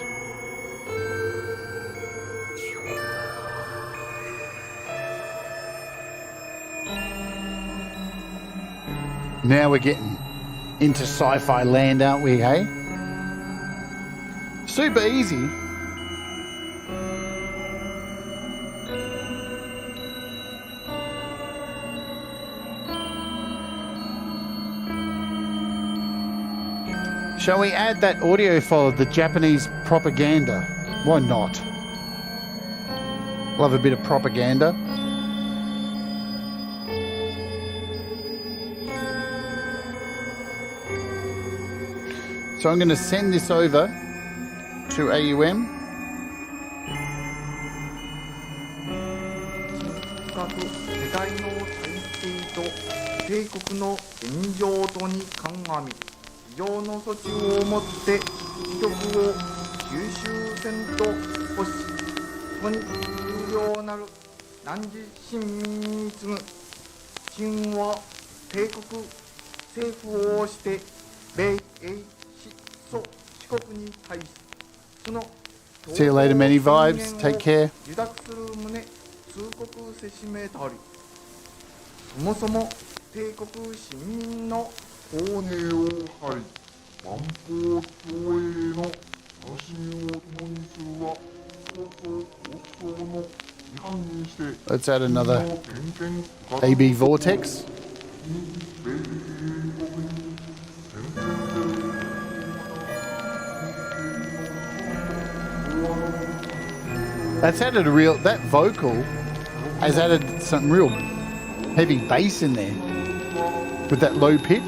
Now we're getting into sci-fi land, aren't we, hey? Super easy. Shall we add that audio file of the Japanese propaganda? Why not? Love a bit of propaganda. So I'm going to send this over to AUM. 世代の体制と帝国の現状とに鑑み非常の措置をもって記録を吸収せんとし、ここに重要なる南次親民に次ぐ秦は帝国政府をして米英祖四国に対しその See you later, many vibes. Take care. 受諾する旨通告せしめたりそもそも帝国市民の法令を張り万法協栄の楽しみを共にするは放送放送の違反にして Let's add another AB vortex. That's added a real, that vocal has added some real heavy bass in there with that low pitch.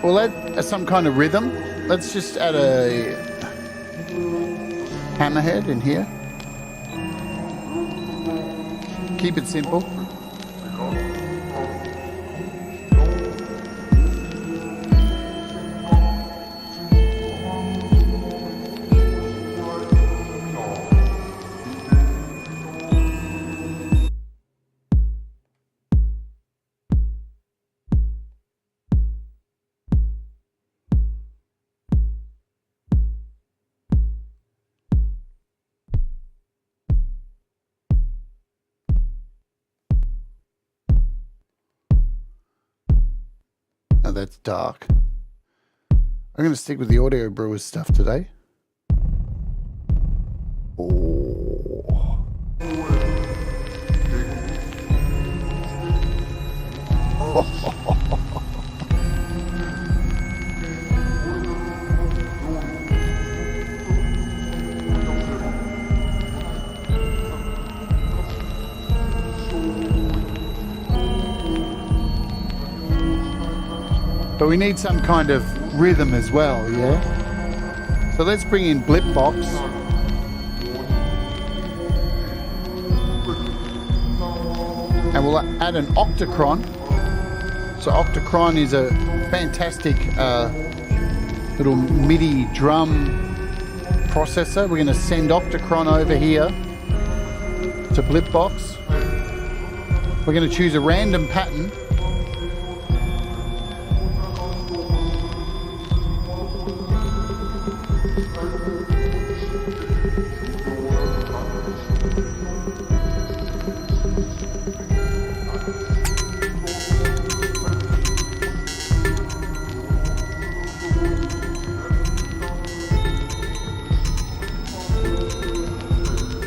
We'll add some kind of rhythm. Let's just add a hammerhead in here. Keep it simple. Oh, that's dark. I'm going to stick with the Audio Brewers stuff today. Oh. But we need some kind of rhythm as well, yeah? So let's bring in Blipbox. And we'll add an octachron. So octachron is a fantastic little MIDI drum processor. We're going to send octachron over here to Blipbox. We're going to choose a random pattern.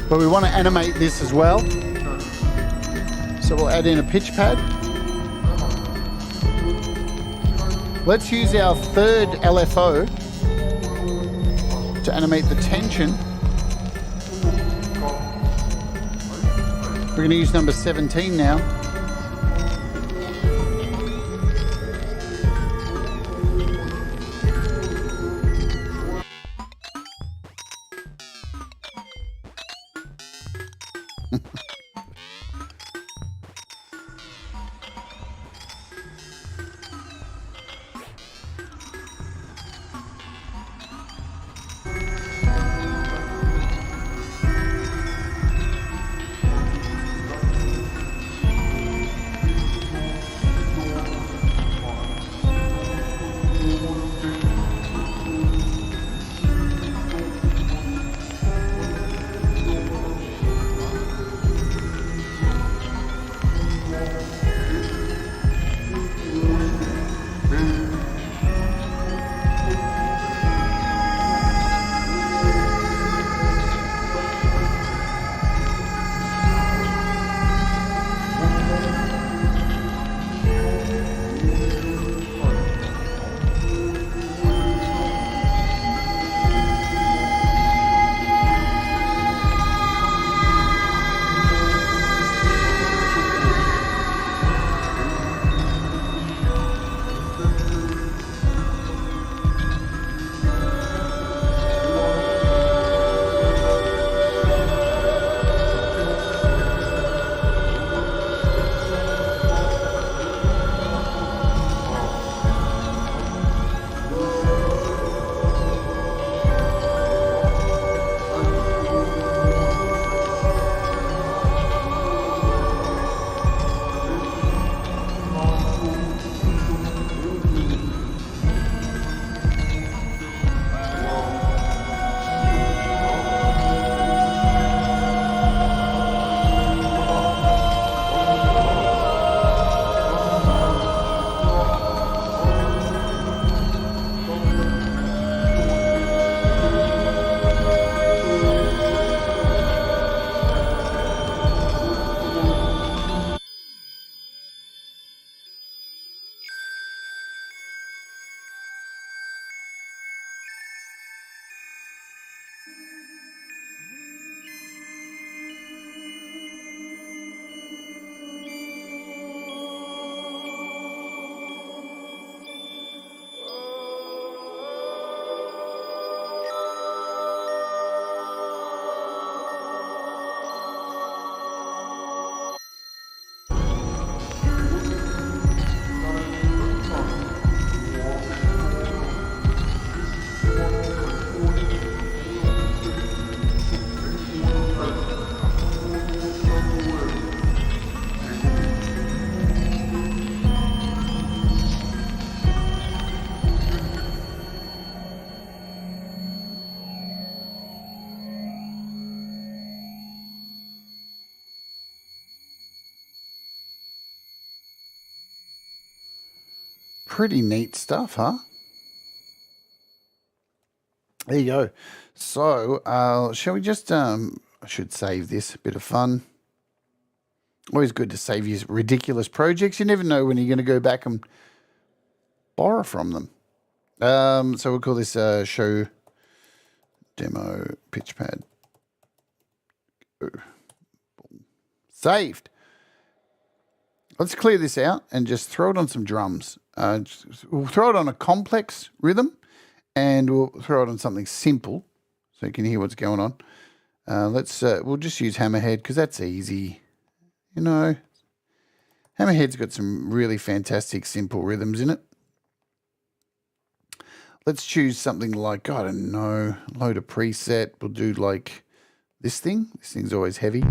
But we want to animate this as well. So we'll add in a pitch pad. Let's use our third LFO to animate the tension. We're going to use number 17 now. Pretty neat stuff, huh? There you go. So, shall we just, I should save this, a bit of fun. Always good to save your ridiculous projects. You never know when you're going to go back and borrow from them. So we'll call this show demo PitchPad. Saved. Let's clear this out and just throw it on some drums. We'll throw it on a complex rhythm and we'll throw it on something simple so you can hear what's going on. We'll just use Hammerhead because that's easy. You know, Hammerhead's got some really fantastic simple rhythms in it. Let's choose something like, I don't know, load a preset. We'll do like this thing. This thing's always heavy.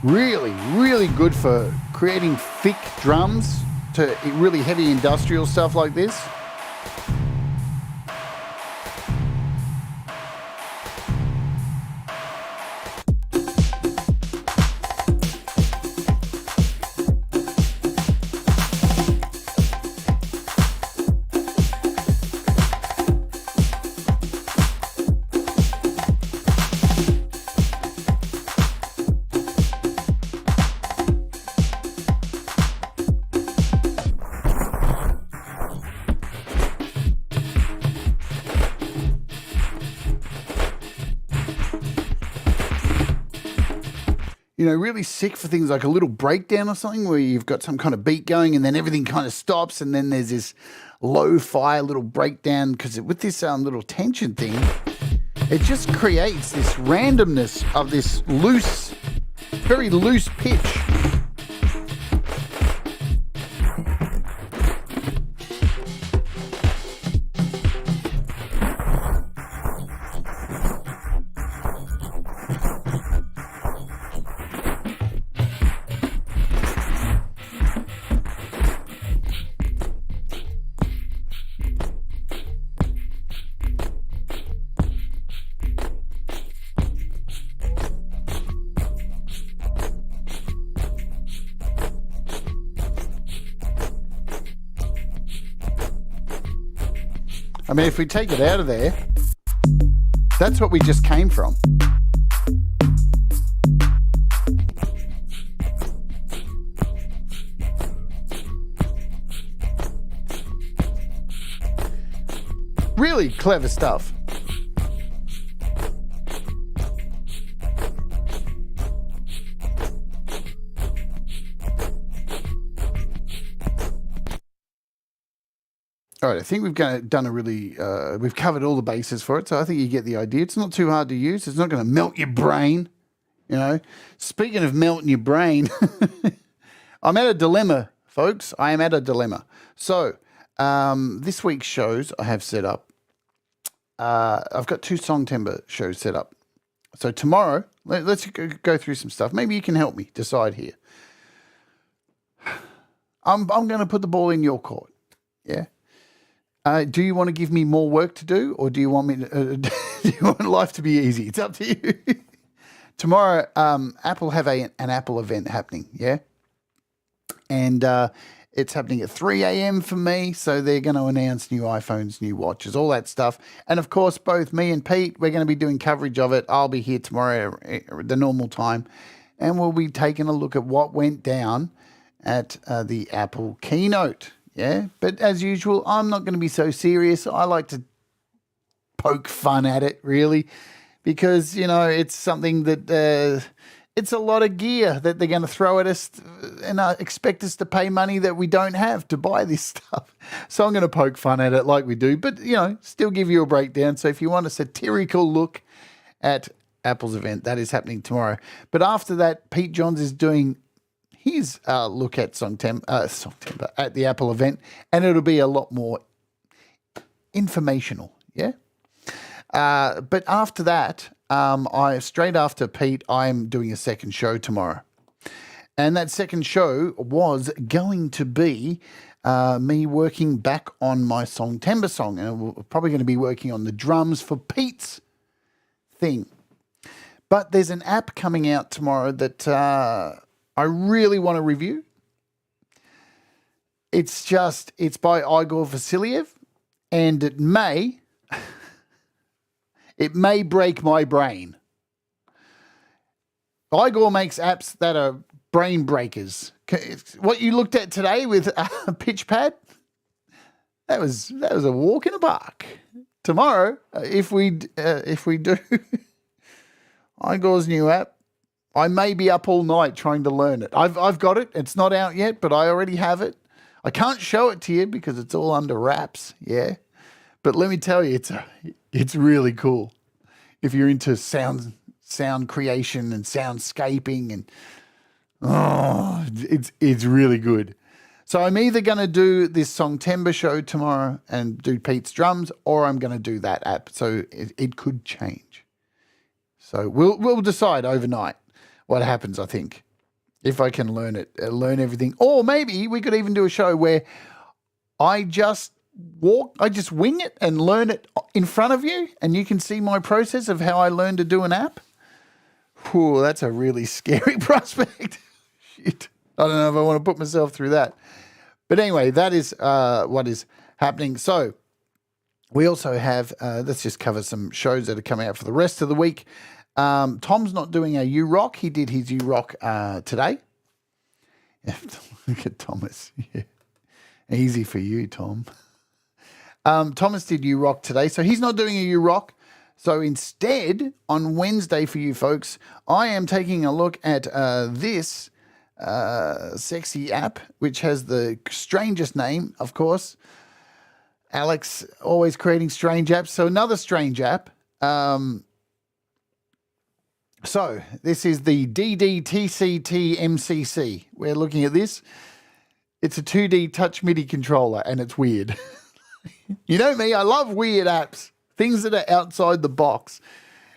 Really, really good for creating thick drums to really heavy industrial stuff like this. You know, really sick for things like a little breakdown or something where you've got some kind of beat going and then everything kind of stops and then there's this lo-fi little breakdown because with this little tension thing, it just creates this randomness of this loose, very loose pitch. I mean, if we take it out of there, that's what we just came from. Really clever stuff. All right, I think we've done a really, we've covered all the bases for it, so I think you get the idea. It's not too hard to use. It's not going to melt your brain, you know. Speaking of melting your brain, I'm at a dilemma, folks. I am at a dilemma. So this week's shows I have set up. I've got 2 Song Timber shows set up. So tomorrow, let's go through some stuff. Maybe you can help me decide here. I'm going to put the ball in your court, yeah? Do you want to give me more work to do, or do you want me to, do you want life to be easy? It's up to you. Tomorrow, Apple have an Apple event happening, yeah? And It's happening at 3 a.m. for me, so they're going to announce new iPhones, new watches, all that stuff. And, of course, both me and Pete, we're going to be doing coverage of it. I'll be here tomorrow at the normal time, and we'll be taking a look at what went down at the Apple keynote. Yeah, but as usual, I'm not going to be so serious. I like to poke fun at it, really, because, you know, it's something that it's a lot of gear that they're going to throw at us and expect us to pay money that we don't have to buy this stuff. So I'm going to poke fun at it like we do, but, you know, still give you a breakdown. So if you want a satirical look at Apple's event, that is happening tomorrow. But after that, Pete Johns is doing his look at Songtember at the Apple event, and it'll be a lot more informational, yeah? But after that, straight after Pete, I'm doing a second show tomorrow. And that second show was going to be me working back on my Songtember song. And we're probably going to be working on the drums for Pete's thing. But there's an app coming out tomorrow that I really want to review. It's by Igor Vasiliev, and it may break my brain. Igor makes apps that are brain breakers. What you looked at today with PitchPad, that was a walk in the park. Tomorrow, if we do Igor's new app, I may be up all night trying to learn it. I've got it. It's not out yet, but I already have it. I can't show it to you because it's all under wraps. Yeah, but let me tell you, it's really cool if you're into sound creation and soundscaping, and it's really good. So I'm either going to do this Songtember show tomorrow and do Pete's drums, or I'm going to do that app. So it could change. So we'll decide overnight what happens, I think, if I can learn everything. Or maybe we could even do a show where I just wing it and learn it in front of you, and you can see my process of how I learn to do an app. Whew, that's a really scary prospect. Shit. I don't know if I want to put myself through that. But anyway, that is what is happening. So we also have, let's just cover some shows that are coming out for the rest of the week. Tom's not doing a U-Rock. He did his U-Rock today. Look at Thomas. Yeah. Easy for you, Tom. Thomas did U-Rock today, so he's not doing a U-Rock. So instead, on Wednesday for you folks, I am taking a look at this sexy app, which has the strangest name, of course. Alex always creating strange apps. So another strange app. So this is the DDTCT-MCC. We're looking at this. It's a 2D touch MIDI controller, and it's weird. You know me, I love weird apps, things that are outside the box.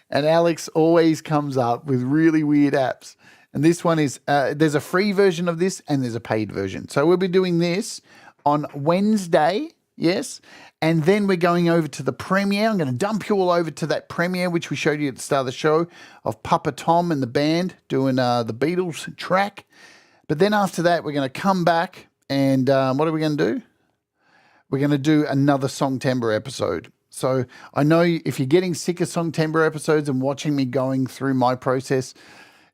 And Alex always comes up with really weird apps. And this one is, there's a free version of this and there's a paid version. So we'll be doing this on Wednesday, yes. And then we're going over to the premiere. I'm going to dump you all over to that premiere, which we showed you at the start of the show, of Papa Tom and the band doing the Beatles track. But then after that, we're going to come back and what are we going to do? We're going to do another Songtember episode. So I know if you're getting sick of Songtember episodes and watching me going through my process,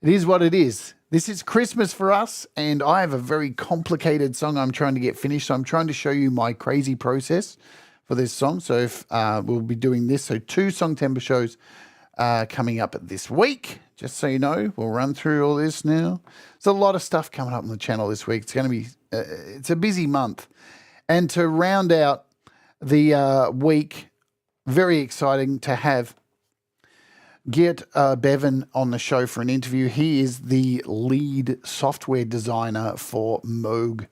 it is what it is. This is Christmas for us, and I have a very complicated song I'm trying to get finished. So I'm trying to show you my crazy process for this song. So if we'll be doing this. So 2 Songtember shows coming up this week. Just so you know, we'll run through all this now. There's a lot of stuff coming up on the channel this week. It's going to be, it's a busy month. And to round out the week, very exciting to have Geert Bevan on the show for an interview. He is the lead software designer for Moog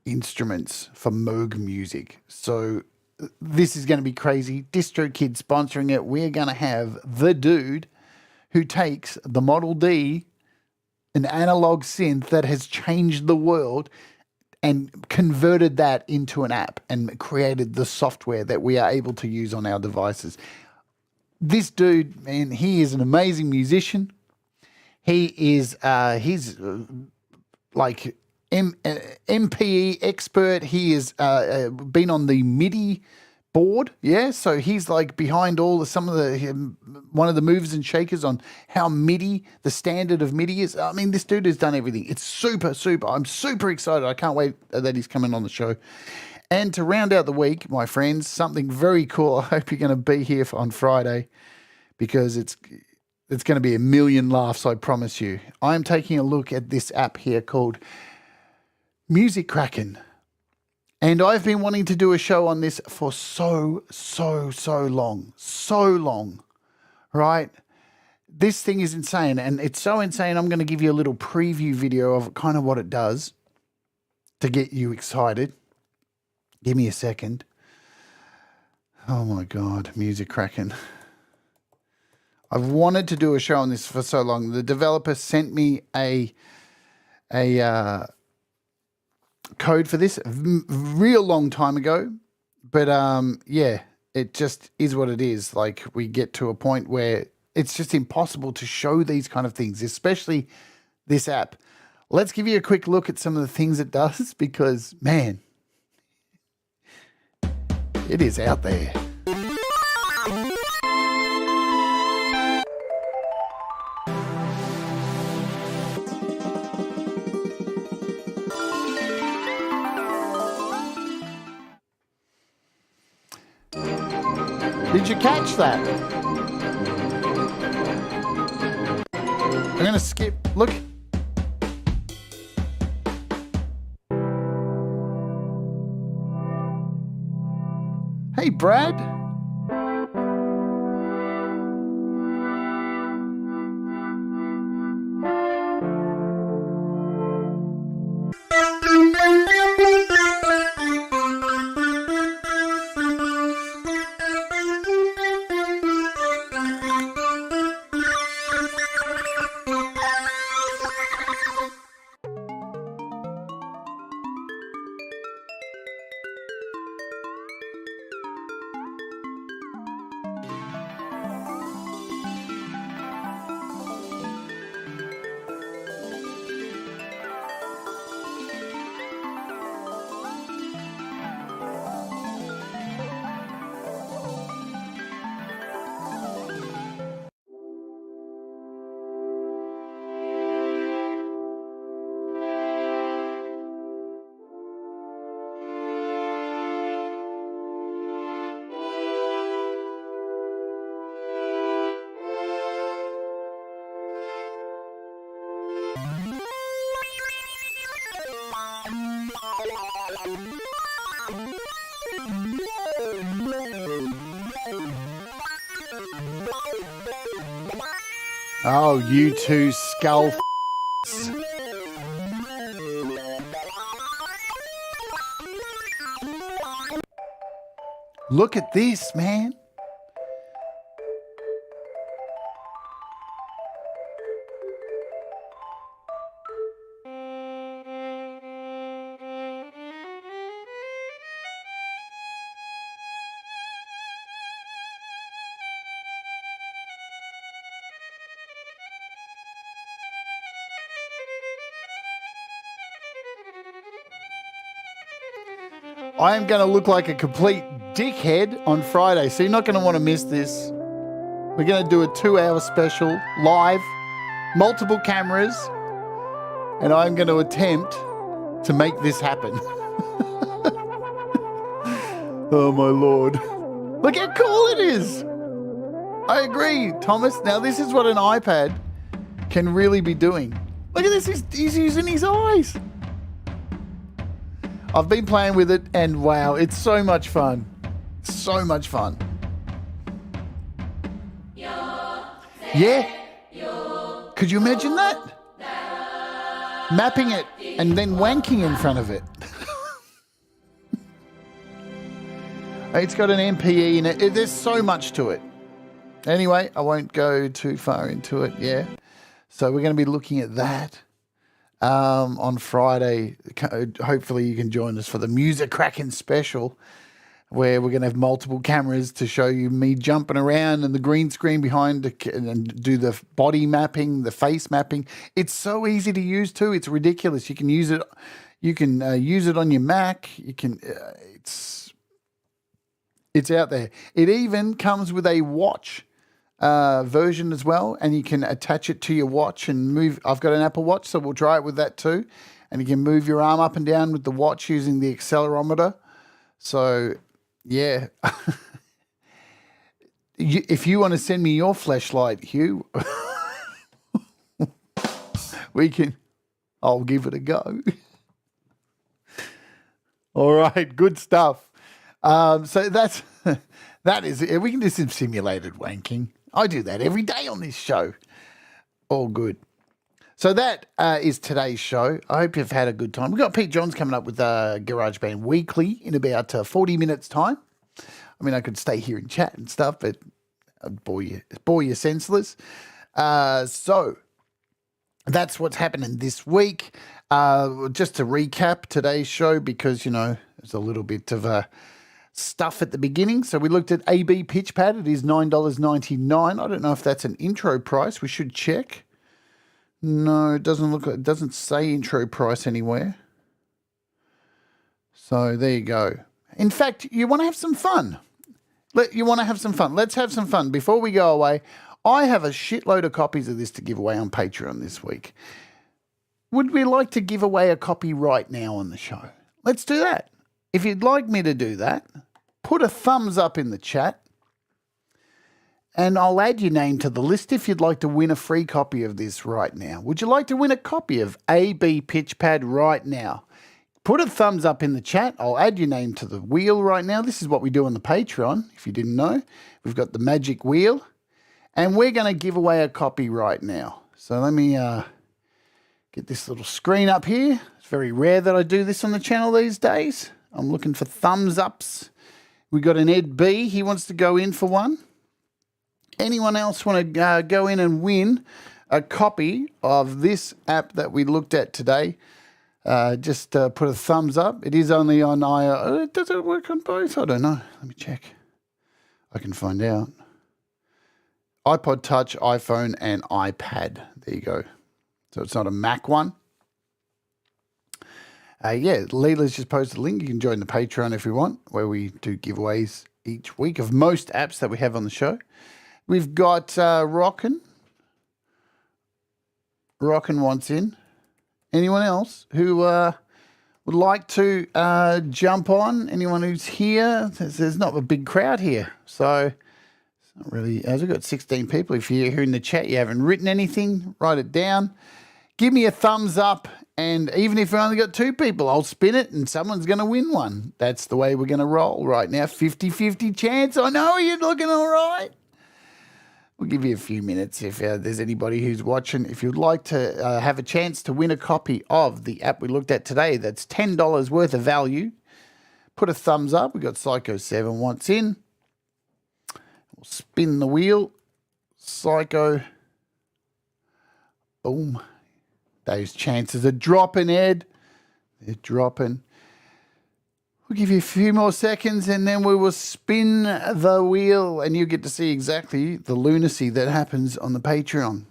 Instruments, for Moog Music. So this is going to be crazy. DistroKid sponsoring it. We're going to have the dude who takes the Model D, an analog synth that has changed the world, and converted that into an app and created the software that we are able to use on our devices. This dude, man, he is an amazing musician. He is, he's like MPE expert. He has been on the MIDI board, yeah. So he's like behind some of the one of the movers and shakers on how MIDI, the standard of MIDI is. I mean, this dude has done everything. It's super. I'm super excited. I can't wait that he's coming on the show. And to round out the week, my friends, something very cool. I hope you're going to be here on Friday because it's going to be a million laughs, I promise you. I am taking a look at this app here called Music Kraken. And I've been wanting to do a show on this for so long, right? This thing is insane, and it's so insane I'm going to give you a little preview video of kind of what it does to get you excited. Give me a second. Oh my God, Music Kraken. I've wanted to do a show on this for so long. The developer sent me a code for this real long time ago, but yeah, it just is what it is. Like, we get to a point where it's just impossible to show these kind of things, especially this app. Let's give you a quick look at some of the things it does because, man, it is out there. Did you catch that? I'm going to skip. Look. Hey, Brad. Oh, you two skull f***s. Look at this, man. I am going to look like a complete dickhead on Friday, so you're not going to want to miss this. We're going to do a 2-hour special, live, multiple cameras, and I'm going to attempt to make this happen. Oh, my Lord. Look how cool it is. I agree, Thomas. Now, this is what an iPad can really be doing. Look at this. He's using his eyes. I've been playing with it, and wow, it's so much fun. So much fun. Yeah. Could you imagine that? Mapping it and then wanking in front of it. It's got an MPE in it. There's so much to it. Anyway, I won't go too far into it, yeah. So we're going to be looking at that. On Friday. Hopefully you can join us for the Music Kraken special. where we're going to have multiple cameras to show you me jumping around and the green screen behind and do the body mapping, the face mapping. It's so easy to use too. It's ridiculous. You can use it. You can use it on your Mac. You can. It's out there. It even comes with a watch version as well, and you can attach it to your watch and move. I've got an Apple Watch, so we'll try it with that too. And you can move your arm up and down with the watch using the accelerometer. So, yeah. If you want to send me your flashlight, Hugh, I'll give it a go. All right, good stuff. So that is it. We can do some simulated wanking. I do that every day on this show. All good. So that is today's show. I hope you've had a good time. We've got Pete Johns coming up with Garageband Weekly in about 40 minutes' time. I mean, I could stay here and chat and stuff, but I'd bore you senseless. So that's what's happening this week. Just to recap today's show, because, there's a little bit of stuff at the beginning. So we looked at AB PitchPad. It is $9.99. I don't know if that's an intro price. We should check. No, it doesn't say intro price anywhere. So there you go. In fact, you want to have some fun. Let's have some fun. Before we go away, I have a shitload of copies of this to give away on Patreon this week. Would we like to give away a copy right now on the show? Let's do that. If you'd like me to do that, put a thumbs up in the chat, and I'll add your name to the list if you'd like to win a free copy of this right now. Would you like to win a copy of AB PitchPad right now? Put a thumbs up in the chat. I'll add your name to the wheel right now. This is what we do on the Patreon, if you didn't know. We've got the magic wheel, and we're going to give away a copy right now. So let me get this little screen up here. It's very rare that I do this on the channel these days. I'm looking for thumbs ups. We got an Ed B. He wants to go in for one. Anyone else want to go in and win a copy of this app that we looked at today? Just put a thumbs up. It is only on iOS. Does it work on both? I don't know. Let me check. I can find out. iPod Touch, iPhone, and iPad. There you go. So it's not a Mac one. Leela's just posted a link. You can join the Patreon if you want, where we do giveaways each week of most apps that we have on the show. We've got Rockin. Rockin wants in. Anyone else who would like to jump on? Anyone who's here? There's not a big crowd here, so it's not really. As we've got 16 people. If you're here in the chat, you haven't written anything, write it down. Give me a thumbs up, and even if we only got 2 people, I'll spin it and someone's going to win one. That's the way we're going to roll right now. 50-50 chance. I know you're looking all right. We'll give you a few minutes if there's anybody who's watching. If you'd like to have a chance to win a copy of the app we looked at today, that's $10 worth of value, put a thumbs up. We got Psycho7 wants in. We'll spin the wheel. Psycho. Boom. Those chances are dropping, Ed. They're dropping. We'll give you a few more seconds and then we will spin the wheel and you get to see exactly the lunacy that happens on the Patreon.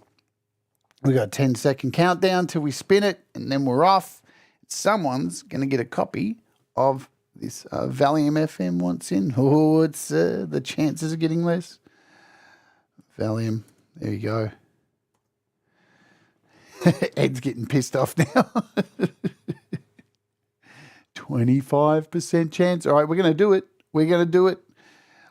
We got a 10-second countdown till we spin it and then we're off. Someone's going to get a copy of this Valium FM once in. Oh, it's the chances are getting less. Valium. There you go. Ed's getting pissed off now. 25% chance. All right, we're going to do it. We're going to do it.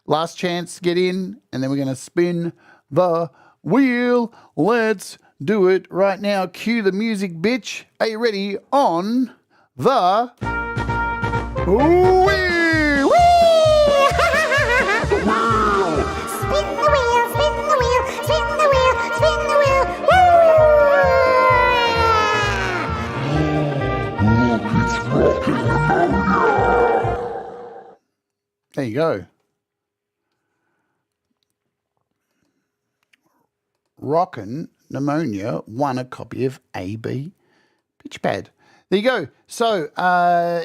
Last chance to get in, and then we're going to spin the wheel. Let's do it right now. Cue the music, bitch. Are you ready? On the wheel. Woo! Spin the wheel, spin the wheel, spin the wheel, spin the wheel. Woo! There you go. Rockin' Pneumonia won a copy of AB PitchPad. There you go. So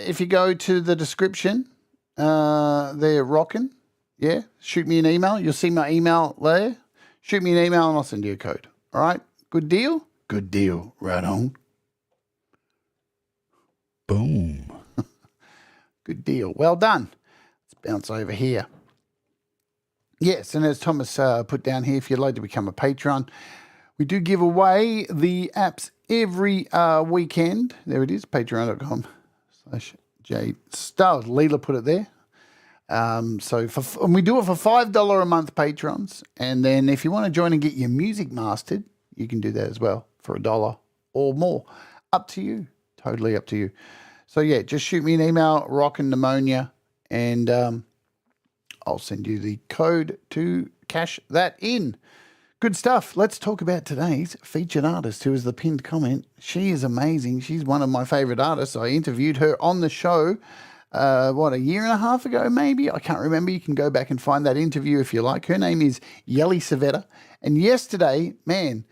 if you go to the description they're rocking. Yeah, shoot me an email. You'll see my email there. Shoot me an email and I'll send you a code. All right, good deal? Good deal. Right on. Boom. Good deal. Well done. Let's bounce over here. Yes, and as Thomas put down here, if you'd like to become a patron, we do give away the apps every weekend. There it is, patreon.com/Jade Starr. Leela put it there. And we do it for $5 a month patrons. And then if you want to join and get your music mastered, you can do that as well for $1 or more. Up to you. Totally up to you. So yeah, just shoot me an email, Rockin' Pneumonia, and I'll send you the code to cash that in. Good stuff. Let's talk about today's featured artist, who is the pinned comment. She is amazing. She's one of my favorite artists. I interviewed her on the show, a year and a half ago, maybe? I can't remember. You can go back and find that interview if you like. Her name is Yelly Savetta. And yesterday, man,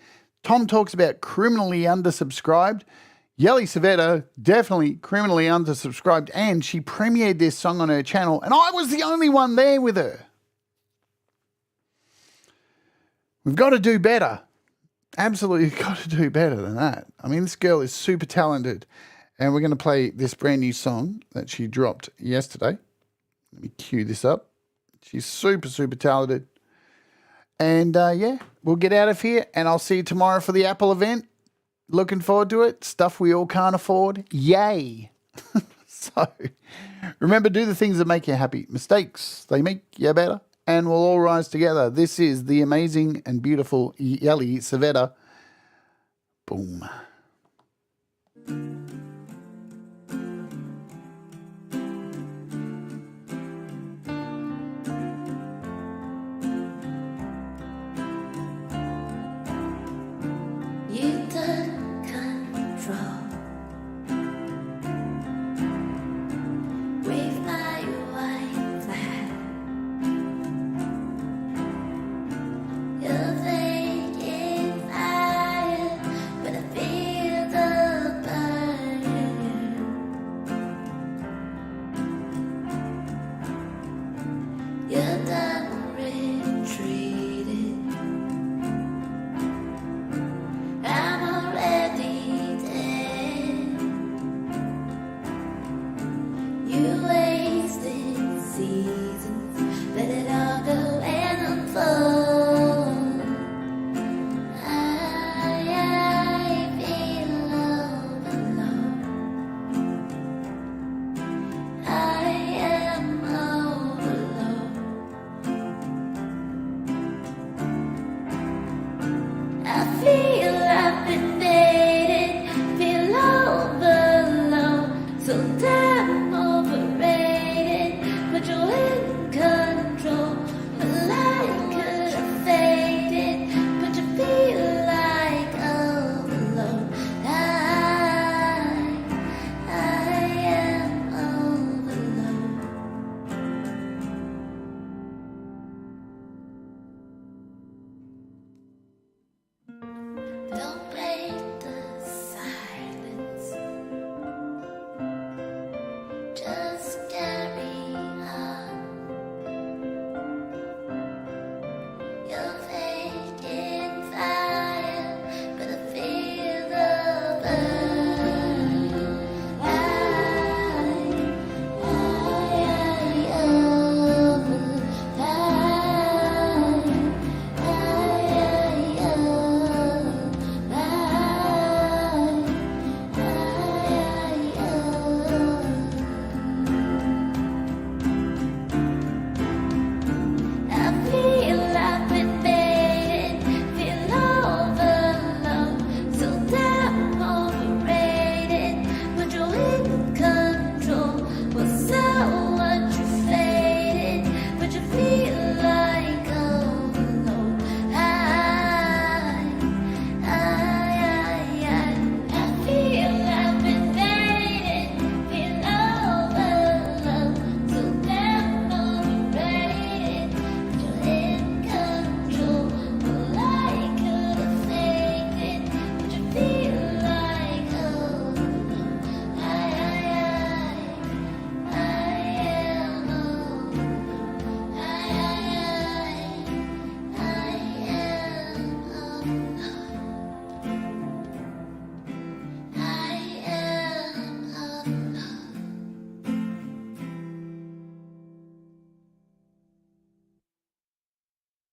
Tom talks about criminally undersubscribed. Yelly Savetta, definitely criminally undersubscribed, and she premiered this song on her channel, and I was the only one there with her. We've got to do better. Absolutely got to do better than that. I mean, this girl is super talented, and we're going to play this brand new song that she dropped yesterday. Let me cue this up. She's super, super talented. And yeah, we'll get out of here, and I'll see you tomorrow for the Apple event. Looking forward to it. Stuff we all can't afford. Yay. So remember, do the things that make you happy. Mistakes, they make you better. And we'll all rise together. This is the amazing and beautiful Yelly Savetta. Boom. You took control. Wave my white flag. You're thinking fire, but I feel the burn. You're done retreating. I'm already dead. You wasted seasons. Let it all go and unfold. I feel all alone. I am all alone. I feel I've been dated, feel overload, so damn overrated, but you're in control. My life could have faded, but you feel like overload. I am overload.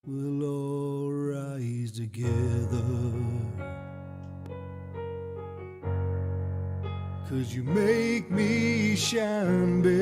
we'll all rise together. 'Cause you make me shine, baby.